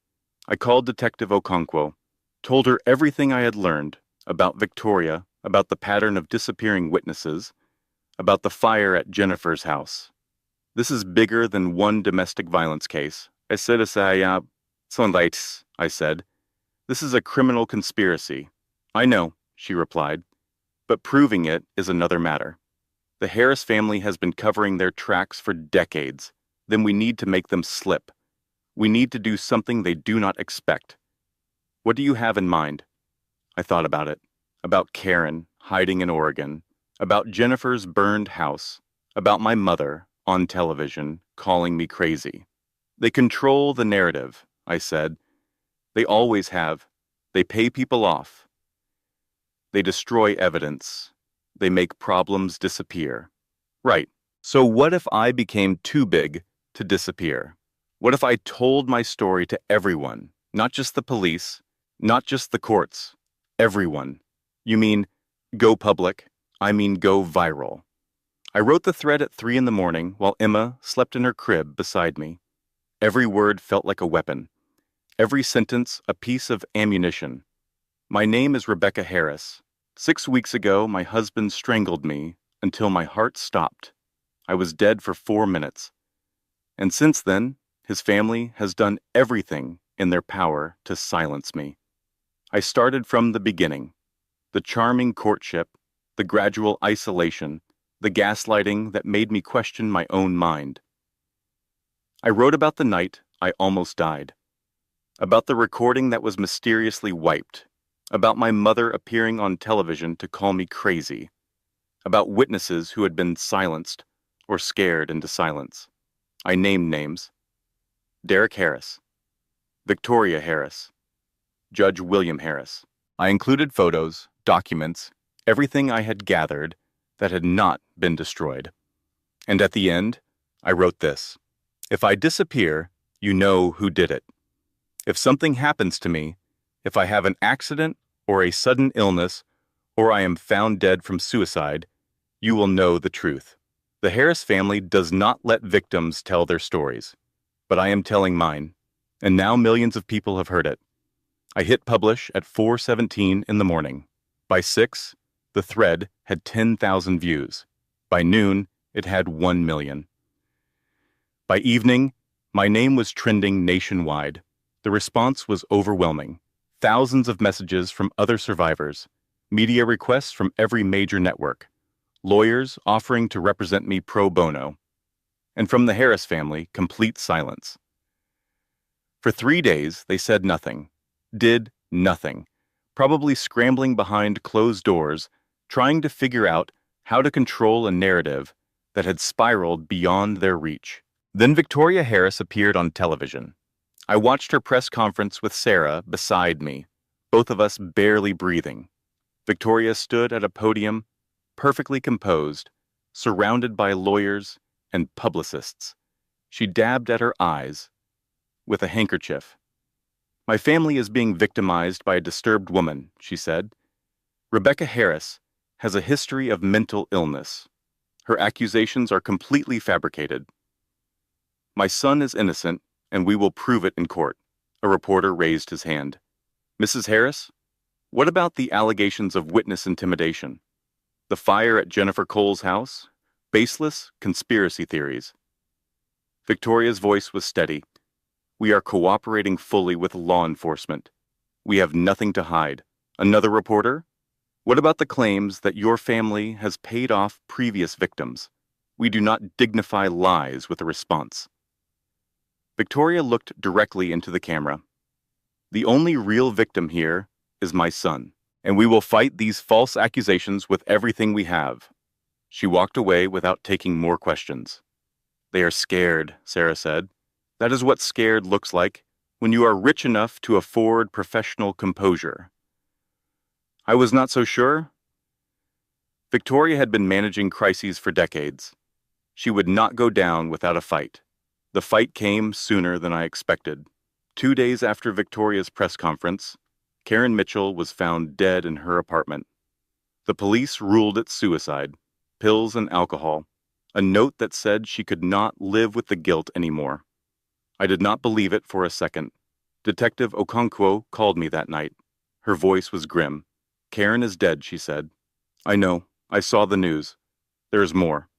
I called Detective Okonkwo, told her everything I had learned about Victoria, about the pattern of disappearing witnesses, about the fire at Jennifer's house. This is bigger than one domestic violence case. I said, this is a criminal conspiracy. I know, she replied, but proving it is another matter. The Harris family has been covering their tracks for decades. Then we need to make them slip. We need to do something they do not expect. What do you have in mind? I thought about it. About Karen hiding in Oregon. About Jennifer's burned house. About my mother on television calling me crazy. They control the narrative, I said. They always have. They pay people off. They destroy evidence. they make problems disappear. Right. So what if I became too big to disappear? What if I told my story to everyone, not just the police, not just the courts, everyone? You mean go public? I mean go viral. I wrote the thread at 3 in the morning while Emma slept in her crib beside me. Every word felt like a weapon. Every sentence a piece of ammunition. My name is Rebecca Harris. 6 weeks ago, my husband strangled me until my heart stopped. I was dead for 4 minutes. And since then, his family has done everything in their power to silence me. I started from the beginning. The charming courtship, the gradual isolation, the gaslighting that made me question my own mind. I wrote about the night I almost died, about the recording that was mysteriously wiped, about my mother appearing on television to call me crazy, about witnesses who had been silenced or scared into silence. I named names. Derek Harris, Victoria Harris, Judge William Harris. I included photos, documents, everything I had gathered that had not been destroyed. And at the end, I wrote this: if I disappear, you know who did it. If something happens to me, if I have an accident or a sudden illness, or I am found dead from suicide, you will know the truth. The Harris family does not let victims tell their stories, but I am telling mine, and now millions of people have heard it. I hit publish at 4:17 in the morning. By 6, the thread had 10,000 views. By noon, it had 1 million. By evening, my name was trending nationwide. The response was overwhelming. Thousands of messages from other survivors, media requests from every major network, lawyers offering to represent me pro bono, and from the Harris family, complete silence. For 3 days, they said nothing, did nothing, probably scrambling behind closed doors, trying to figure out how to control a narrative that had spiraled beyond their reach. Then Victoria Harris appeared on television. I watched her press conference with Sarah beside me, both of us barely breathing. Victoria stood at a podium, perfectly composed, surrounded by lawyers and publicists. She dabbed at her eyes with a handkerchief. My family is being victimized by a disturbed woman, she said. Rebecca Harris has a history of mental illness. Her accusations are completely fabricated. My son is innocent, and we will prove it in court. A reporter raised his hand. Mrs. Harris, what about the allegations of witness intimidation? The fire at Jennifer Cole's house? Baseless conspiracy theories. Victoria's voice was steady. We are cooperating fully with law enforcement. We have nothing to hide. Another reporter? What about the claims that your family has paid off previous victims? We do not dignify lies with a response. Victoria looked directly into the camera. The only real victim here is my son, and we will fight these false accusations with everything we have. She walked away without taking more questions. They are scared, Sarah said. That is what scared looks like when you are rich enough to afford professional composure. I was not so sure. Victoria had been managing crises for decades. She would not go down without a fight. The fight came sooner than I expected. 2 days after Victoria's press conference, Karen Mitchell was found dead in her apartment. The police ruled it suicide, pills and alcohol, a note that said she could not live with the guilt anymore. I did not believe it for a second. Detective Okonkwo called me that night. Her voice was grim. Karen is dead, she said. I know. I saw the news. There is more.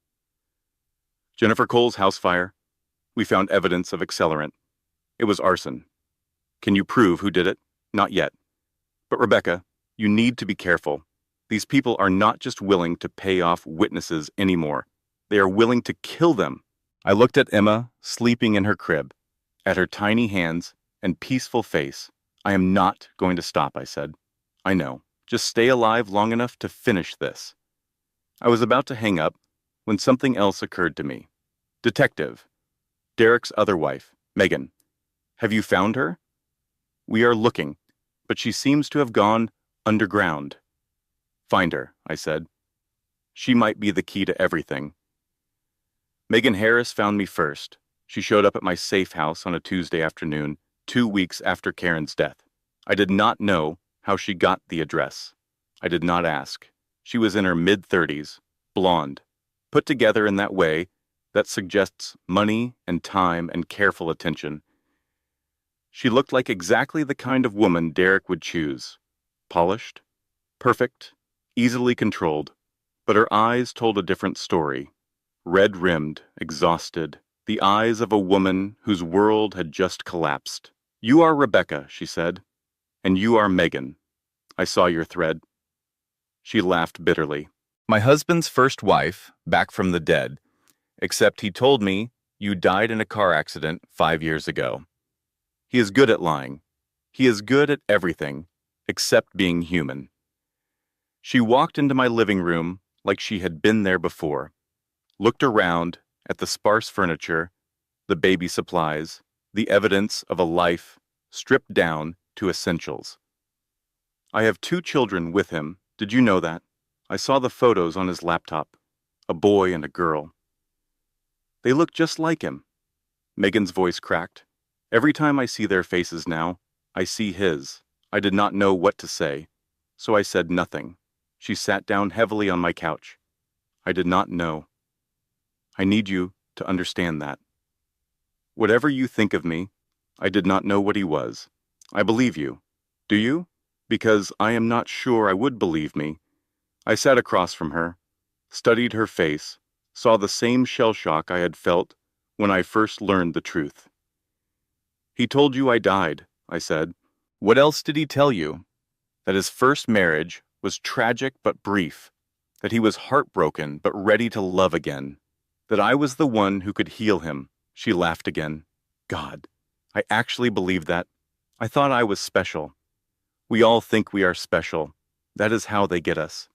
Jennifer Cole's house fire. We found evidence of accelerant. It was arson. Can you prove who did it? Not yet. But Rebecca, you need to be careful. These people are not just willing to pay off witnesses anymore. They are willing to kill them. I looked at Emma, sleeping in her crib, at her tiny hands and peaceful face. I am not going to stop, I said. I know. Just stay alive long enough to finish this. I was about to hang up when something else occurred to me. Detective, Derek's other wife, Megan. Have you found her? We are looking, but she seems to have gone underground. Find her, I said. She might be the key to everything. Megan Harris found me first. She showed up at my safe house on a Tuesday afternoon, 2 weeks after Karen's death. I did not know how she got the address. I did not ask. She was in her mid-30s, blonde, put together in that way that suggests money and time and careful attention. She looked like exactly the kind of woman Derek would choose. Polished, perfect, easily controlled, but her eyes told a different story. Red-rimmed, exhausted, the eyes of a woman whose world had just collapsed. "You are Rebecca," she said, "and you are Megan. I saw your thread." She laughed bitterly. "My husband's first wife, back from the dead, except he told me you died in a car accident 5 years ago. He is good at lying. He is good at everything, except being human." She walked into my living room like she had been there before, looked around at the sparse furniture, the baby supplies, the evidence of a life stripped down to essentials. "I have 2 children with him. Did you know that? I saw the photos on his laptop. A boy and a girl. They look just like him." Megan's voice cracked. "Every time I see their faces now, I see his." I did not know what to say, so I said nothing. She sat down heavily on my couch. "I did not know. I need you to understand that. Whatever you think of me, I did not know what he was. I believe you. Do you? Because I am not sure I would believe me." I sat across from her, studied her face, saw the same shell shock I had felt when I first learned the truth. "He told you I died," I said. "What else did he tell you? That his first marriage was tragic but brief, that he was heartbroken but ready to love again, that I was the one who could heal him." She laughed again. "God, I actually believed that. I thought I was special. We all think we are special. That is how they get us."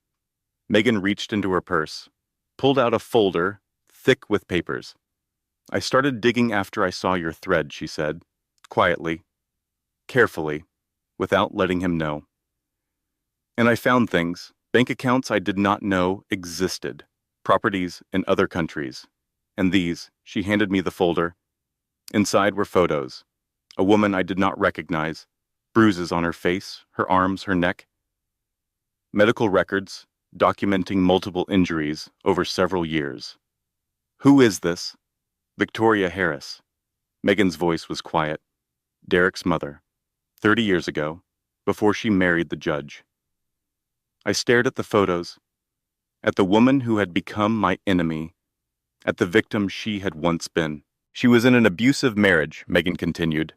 Megan reached into her purse, pulled out a folder thick with papers. "I started digging after I saw your thread," she said, quietly, carefully, without letting him know. "And I found things, bank accounts I did not know existed, properties in other countries. And these," she handed me the folder. Inside were photos. A woman I did not recognize, bruises on her face, her arms, her neck. Medical records documenting multiple injuries over several years. "Who is this?" "Victoria Harris." Megan's voice was quiet. "Derek's mother, 30 years ago, before she married the judge." I stared at the photos, at the woman who had become my enemy, at the victim she had once been. "She was in an abusive marriage," Megan continued.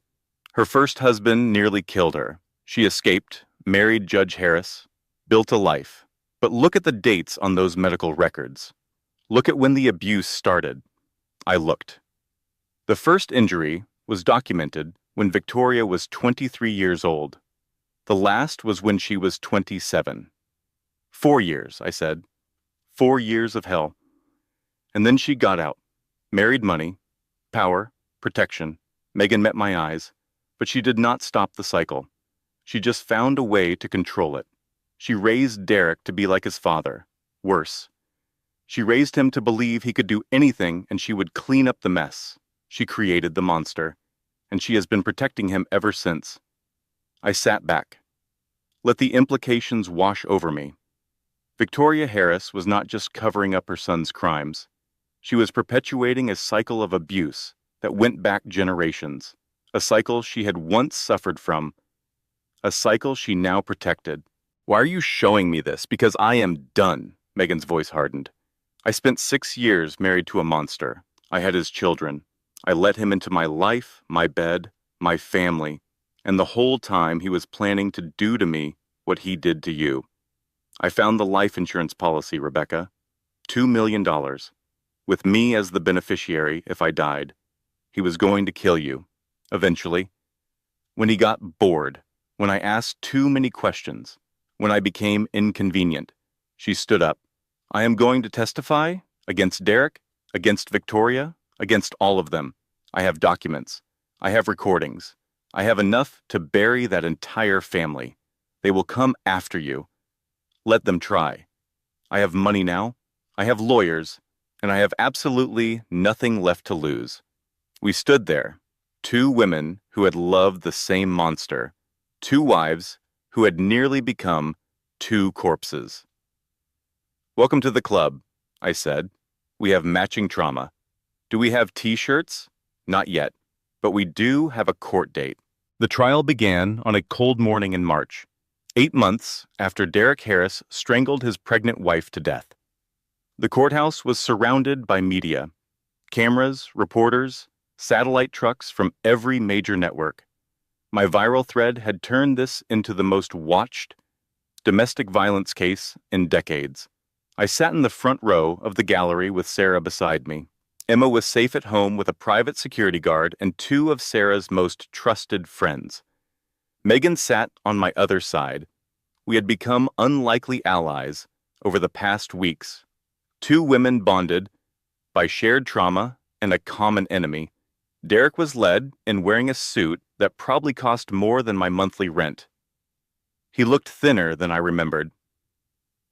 "Her first husband nearly killed her. She escaped, married Judge Harris, built a life. But look at the dates on those medical records. Look at when the abuse started." I looked. The first injury was documented when Victoria was 23 years old. The last was when she was 27. 4 years, I said. 4 years of hell. And then she got out, married money, power, protection. Megan met my eyes, but she did not stop the cycle. She just found a way to control it. She raised Derek to be like his father. Worse. She raised him to believe he could do anything and she would clean up the mess. She created the monster, and she has been protecting him ever since. I sat back. Let the implications wash over me. Victoria Harris was not just covering up her son's crimes. She was perpetuating a cycle of abuse that went back generations, a cycle she had once suffered from, a cycle she now protected. "Why are you showing me this? Because I am done." Megan's voice hardened. "I spent 6 years married to a monster. I had his children. I let him into my life, my bed, my family, and the whole time he was planning to do to me what he did to you. I found the life insurance policy, Rebecca. $2 million. With me as the beneficiary if I died. He was going to kill you. Eventually. When he got bored. When I asked too many questions. When I became inconvenient." She stood up. "I am going to testify against Derek, against Victoria, against all of them. I have documents. I have recordings. I have enough to bury that entire family. They will come after you. Let them try. I have money now. I have lawyers, and I have absolutely nothing left to lose. We stood there, two women who had loved the same monster, two wives who had nearly become two corpses. Welcome to the club, I said. We have matching trauma. Do we have t-shirts? Not yet, but we do have a court date. The trial began on a cold morning in March, 8 months after Derek Harris strangled his pregnant wife to death. The courthouse was surrounded by media, cameras, reporters, satellite trucks from every major network. My viral thread had turned this into the most watched domestic violence case in decades. I sat in the front row of the gallery with Sarah beside me. Emma was safe at home with a private security guard and two of Sarah's most trusted friends. Megan sat on my other side. We had become unlikely allies over the past weeks. Two women bonded by shared trauma and a common enemy. Derek was led in wearing a suit that probably cost more than my monthly rent. He looked thinner than I remembered.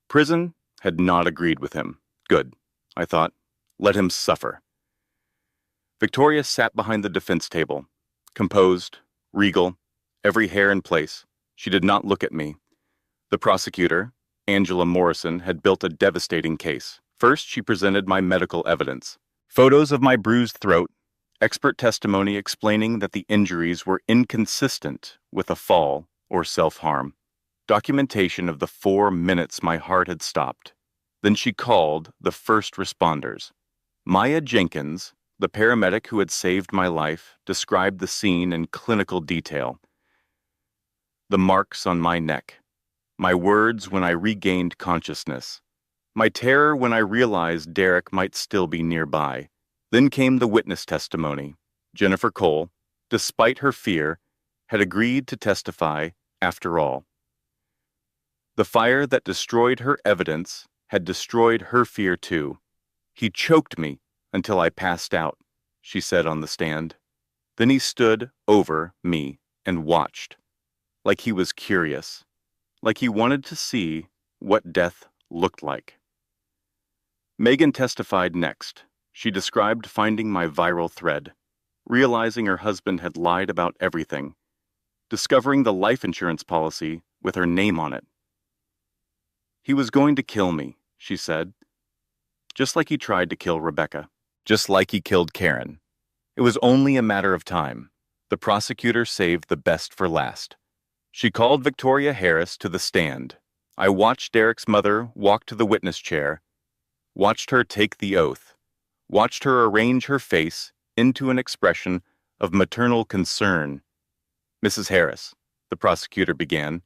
Prison had not agreed with him. Good, I thought. Let him suffer. Victoria sat behind the defense table, composed, regal, every hair in place. She did not look at me. The prosecutor, Angela Morrison, had built a devastating case. First, she presented my medical evidence. Photos of my bruised throat, expert testimony explaining that the injuries were inconsistent with a fall or self-harm. Documentation of the 4 minutes my heart had stopped. Then she called the first responders. Maya Jenkins, the paramedic who had saved my life, described the scene in clinical detail. The marks on my neck, my words when I regained consciousness, my terror when I realized Derek might still be nearby. Then came the witness testimony. Jennifer Cole, despite her fear, had agreed to testify after all. The fire that destroyed her evidence had destroyed her fear too. He choked me until I passed out, she said on the stand. Then he stood over me and watched, like he was curious, like he wanted to see what death looked like. Megan testified next. She described finding my viral thread, realizing her husband had lied about everything, discovering the life insurance policy with her name on it. He was going to kill me, she said, just like he tried to kill Rebecca, just like he killed Karen. It was only a matter of time. The prosecutor saved the best for last. She called Victoria Harris to the stand. I watched Derek's mother walk to the witness chair, watched her take the oath, watched her arrange her face into an expression of maternal concern. Mrs. Harris, the prosecutor began,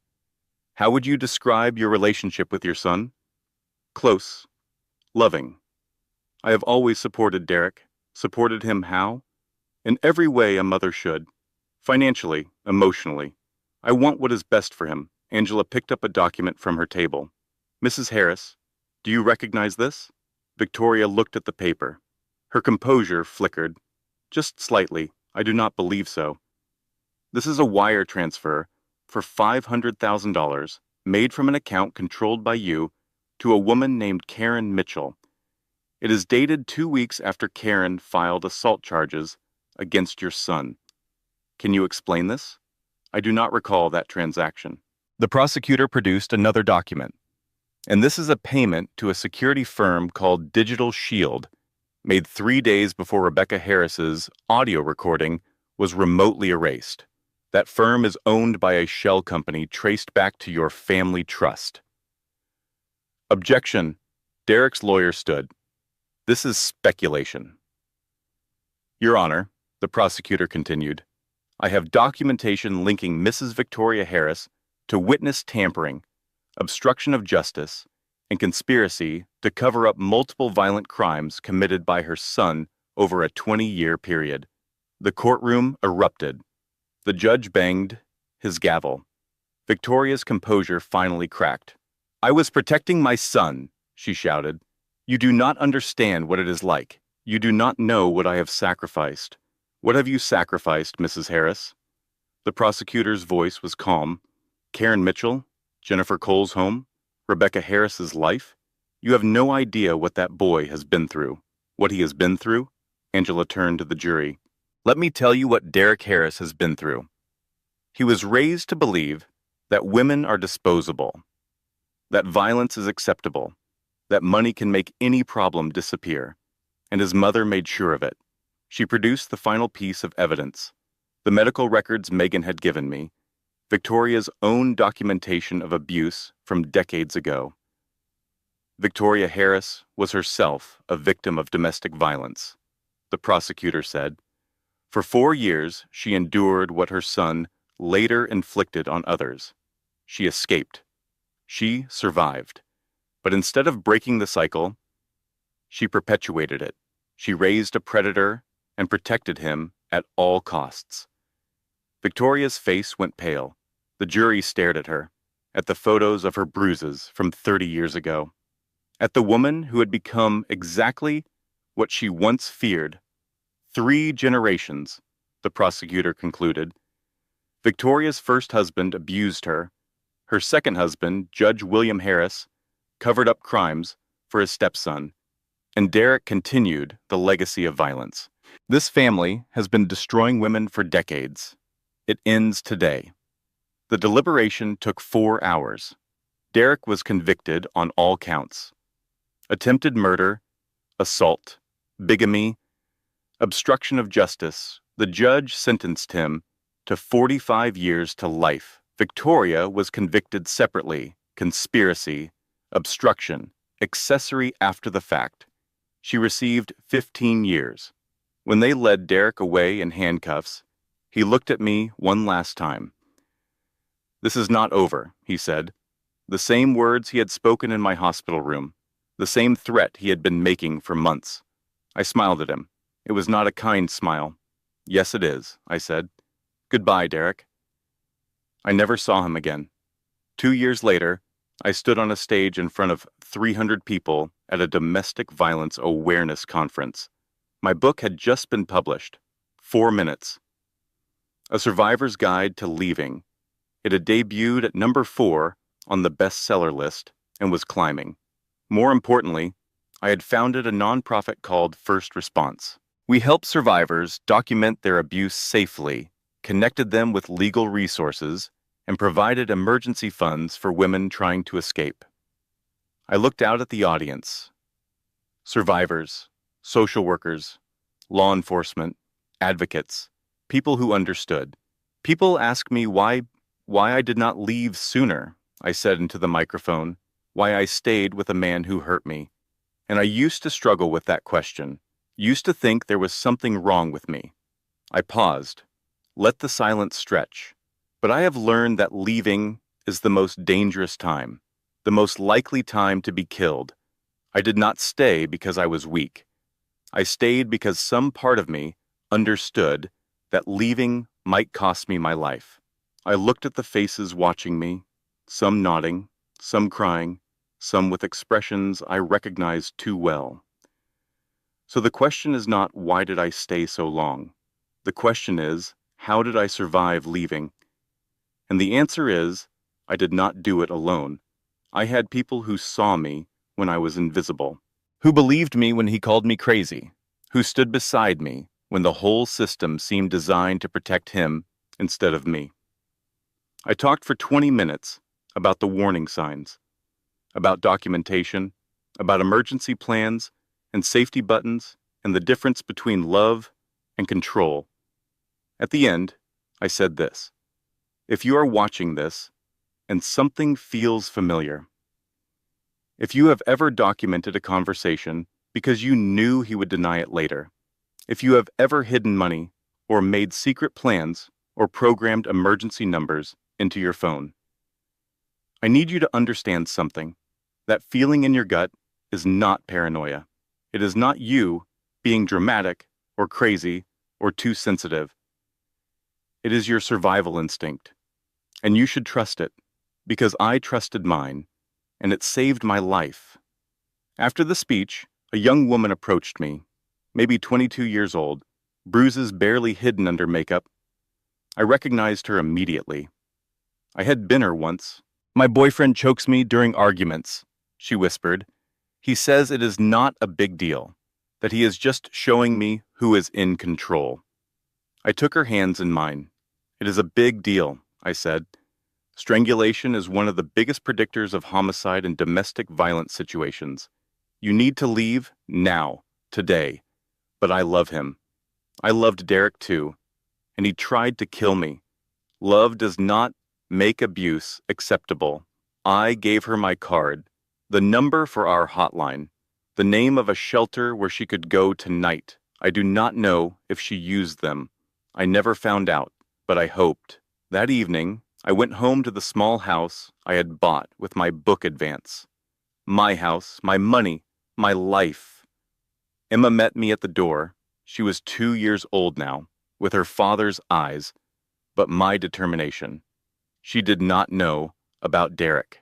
how would you describe your relationship with your son? Close. Loving. I have always supported Derek. Supported him how? In every way a mother should. Financially, emotionally. I want what is best for him. Angela picked up a document from her table. Mrs. Harris, do you recognize this? Victoria looked at the paper. Her composure flickered. Just slightly. I do not believe so. This is a wire transfer for $500,000 made from an account controlled by you to a woman named Karen Mitchell. It is dated 2 weeks after Karen filed assault charges against your son. Can you explain this? I do not recall that transaction. The prosecutor produced another document, and this is a payment to a security firm called Digital Shield, made 3 days before Rebecca Harris's audio recording was remotely erased. That firm is owned by a shell company traced back to your family trust. Objection. Derek's lawyer stood. This is speculation. Your Honor, the prosecutor continued, I have documentation linking Mrs. Victoria Harris to witness tampering, obstruction of justice, and conspiracy to cover up multiple violent crimes committed by her son over a 20-year period. The courtroom erupted. The judge banged his gavel. Victoria's composure finally cracked. I was protecting my son, she shouted. You do not understand what it is like. You do not know what I have sacrificed. What have you sacrificed, Mrs. Harris? The prosecutor's voice was calm. Karen Mitchell, Jennifer Cole's home, Rebecca Harris's life. You have no idea what that boy has been through. What he has been through? Angela turned to the jury. Let me tell you what Derek Harris has been through. He was raised to believe that women are disposable, that violence is acceptable, that money can make any problem disappear, and his mother made sure of it. She produced the final piece of evidence, the medical records Megan had given me, Victoria's own documentation of abuse from decades ago. Victoria Harris was herself a victim of domestic violence, the prosecutor said. For 4 years, she endured what her son later inflicted on others. She escaped. She survived. But instead of breaking the cycle, she perpetuated it. She raised a predator and protected him at all costs. Victoria's face went pale. The jury stared at her, at the photos of her bruises from 30 years ago, at the woman who had become exactly what she once feared. 3 generations, the prosecutor concluded. Victoria's first husband abused her. Her second husband, Judge William Harris, covered up crimes for his stepson. And Derek continued the legacy of violence. This family has been destroying women for decades. It ends today. The deliberation took 4 hours. Derek was convicted on all counts: attempted murder, assault, bigamy, obstruction of justice. The judge sentenced him to 45 years to life. Victoria was convicted separately: conspiracy, obstruction, accessory after the fact. She received 15 years. When they led Derek away in handcuffs, he looked at me one last time. "This is not over," he said. The same words he had spoken in my hospital room, the same threat he had been making for months. I smiled at him. It was not a kind smile. "Yes, it is," I said. "Goodbye, Derek." I never saw him again. 2 years later, I stood on a stage in front of 300 people at a domestic violence awareness conference. My book had just been published, 4 Minutes, A Survivor's Guide to Leaving. It had debuted at number 4 on the bestseller list and was climbing. More importantly, I had founded a nonprofit called First Response. We help survivors document their abuse safely, connected them with legal resources, and provided emergency funds for women trying to escape. I looked out at the audience. Survivors, social workers, law enforcement, advocates, people who understood. People asked me why I did not leave sooner, I said into the microphone, why I stayed with a man who hurt me. And I used to struggle with that question, used to think there was something wrong with me. I paused, let the silence stretch. But I have learned that leaving is the most dangerous time, the most likely time to be killed. I did not stay because I was weak. I stayed because some part of me understood that leaving might cost me my life. I looked at the faces watching me, some nodding, some crying, some with expressions I recognized too well. So the question is not, why did I stay so long? The question is, how did I survive leaving? And the answer is, I did not do it alone. I had people who saw me when I was invisible, who believed me when he called me crazy, who stood beside me when the whole system seemed designed to protect him instead of me. I talked for 20 minutes about the warning signs, about documentation, about emergency plans and safety buttons, and the difference between love and control. At the end, I said this: if you are watching this and something feels familiar, if you have ever documented a conversation because you knew he would deny it later, if you have ever hidden money or made secret plans or programmed emergency numbers into your phone, I need you to understand something. That feeling in your gut is not paranoia. It is not you being dramatic or crazy or too sensitive. It is your survival instinct. And you should trust it, because I trusted mine, and it saved my life. After the speech, a young woman approached me, maybe 22 years old, bruises barely hidden under makeup. I recognized her immediately. I had been her once. "My boyfriend chokes me during arguments," she whispered. He says it is not a big deal, that he is just showing me who is in control. I took her hands in mine. It is a big deal, I said. Strangulation is one of the biggest predictors of homicide and domestic violence situations. You need to leave now, today. But I love him. I loved Derek too, and he tried to kill me. Love does not make abuse acceptable. I gave her my card, the number for our hotline, the name of a shelter where she could go tonight. I do not know if she used them. I never found out, but I hoped. That evening, I went home to the small house I had bought with my book advance. My house, my money, my life. Emma met me at the door. She was 2 years old now, with her father's eyes, but my determination. She did not know about Derek.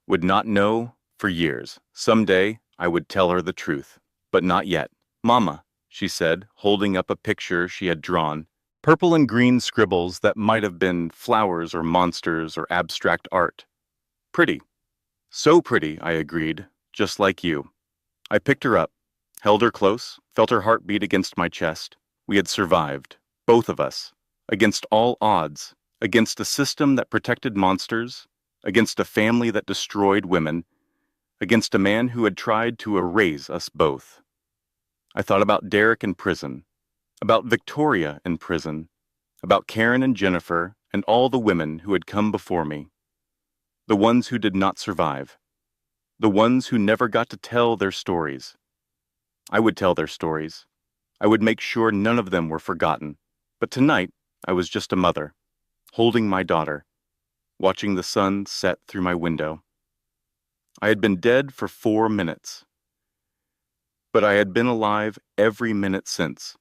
Would not know for years. Someday, I would tell her the truth, but not yet. Mama, she said, holding up a picture she had drawn. Purple and green scribbles that might have been flowers or monsters or abstract art. Pretty. So pretty, I agreed, just like you. I picked her up, held her close, felt her heart beat against my chest. We had survived, both of us, against all odds, against a system that protected monsters, against a family that destroyed women, against a man who had tried to erase us both. I thought about Derek in prison, about Victoria in prison, about Karen and Jennifer and all the women who had come before me, the ones who did not survive, the ones who never got to tell their stories. I would tell their stories. I would make sure none of them were forgotten. But tonight, I was just a mother, holding my daughter, watching the sun set through my window. I had been dead for 4 minutes, but I had been alive every minute since.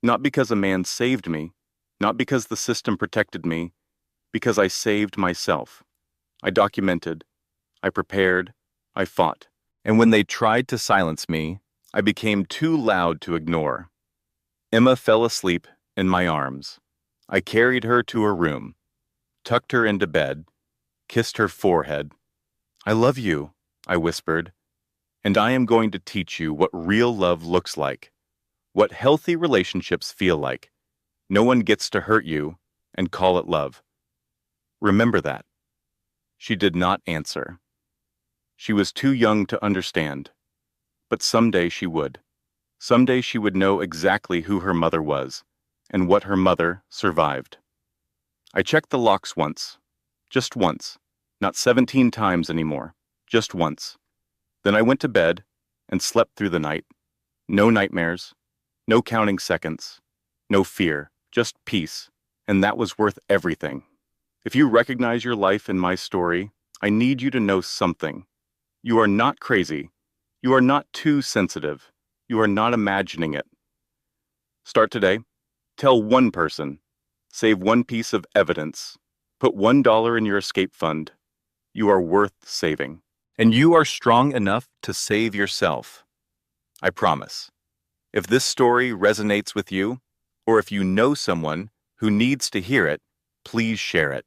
Not because a man saved me, not because the system protected me, because I saved myself. I documented, I prepared, I fought. And when they tried to silence me, I became too loud to ignore. Emma fell asleep in my arms. I carried her to her room, tucked her into bed, kissed her forehead. I love you, I whispered, and I am going to teach you what real love looks like. What healthy relationships feel like. No one gets to hurt you and call it love. Remember that. She did not answer. She was too young to understand. But someday she would. Someday she would know exactly who her mother was and what her mother survived. I checked the locks once. Just once. Not 17 times anymore. Just once. Then I went to bed and slept through the night. No nightmares. No counting seconds, no fear, just peace, and that was worth everything. If you recognize your life in my story, I need you to know something. You are not crazy. You are not too sensitive. You are not imagining it. Start today. Tell one person. Save one piece of evidence. Put $1 in your escape fund. You are worth saving. And you are strong enough to save yourself. I promise. If this story resonates with you, or if you know someone who needs to hear it, please share it.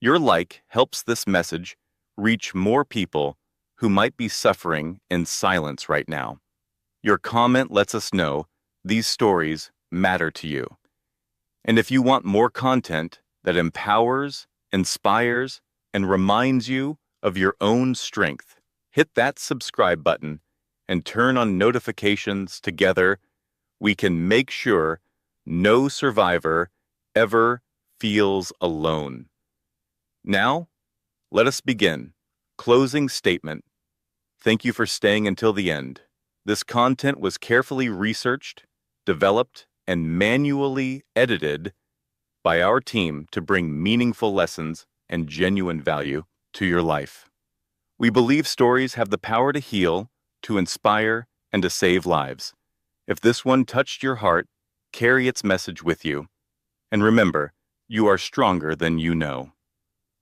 Your like helps this message reach more people who might be suffering in silence right now. Your comment lets us know these stories matter to you. And if you want more content that empowers, inspires, and reminds you of your own strength, hit that subscribe button and turn on notifications. Together, we can make sure no survivor ever feels alone. Now, let us begin. Closing statement. Thank you for staying until the end. This content was carefully researched, developed, and manually edited by our team to bring meaningful lessons and genuine value to your life. We believe stories have the power to heal, to inspire, and to save lives. If this one touched your heart, carry its message with you. And remember, you are stronger than you know.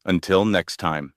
Until next time.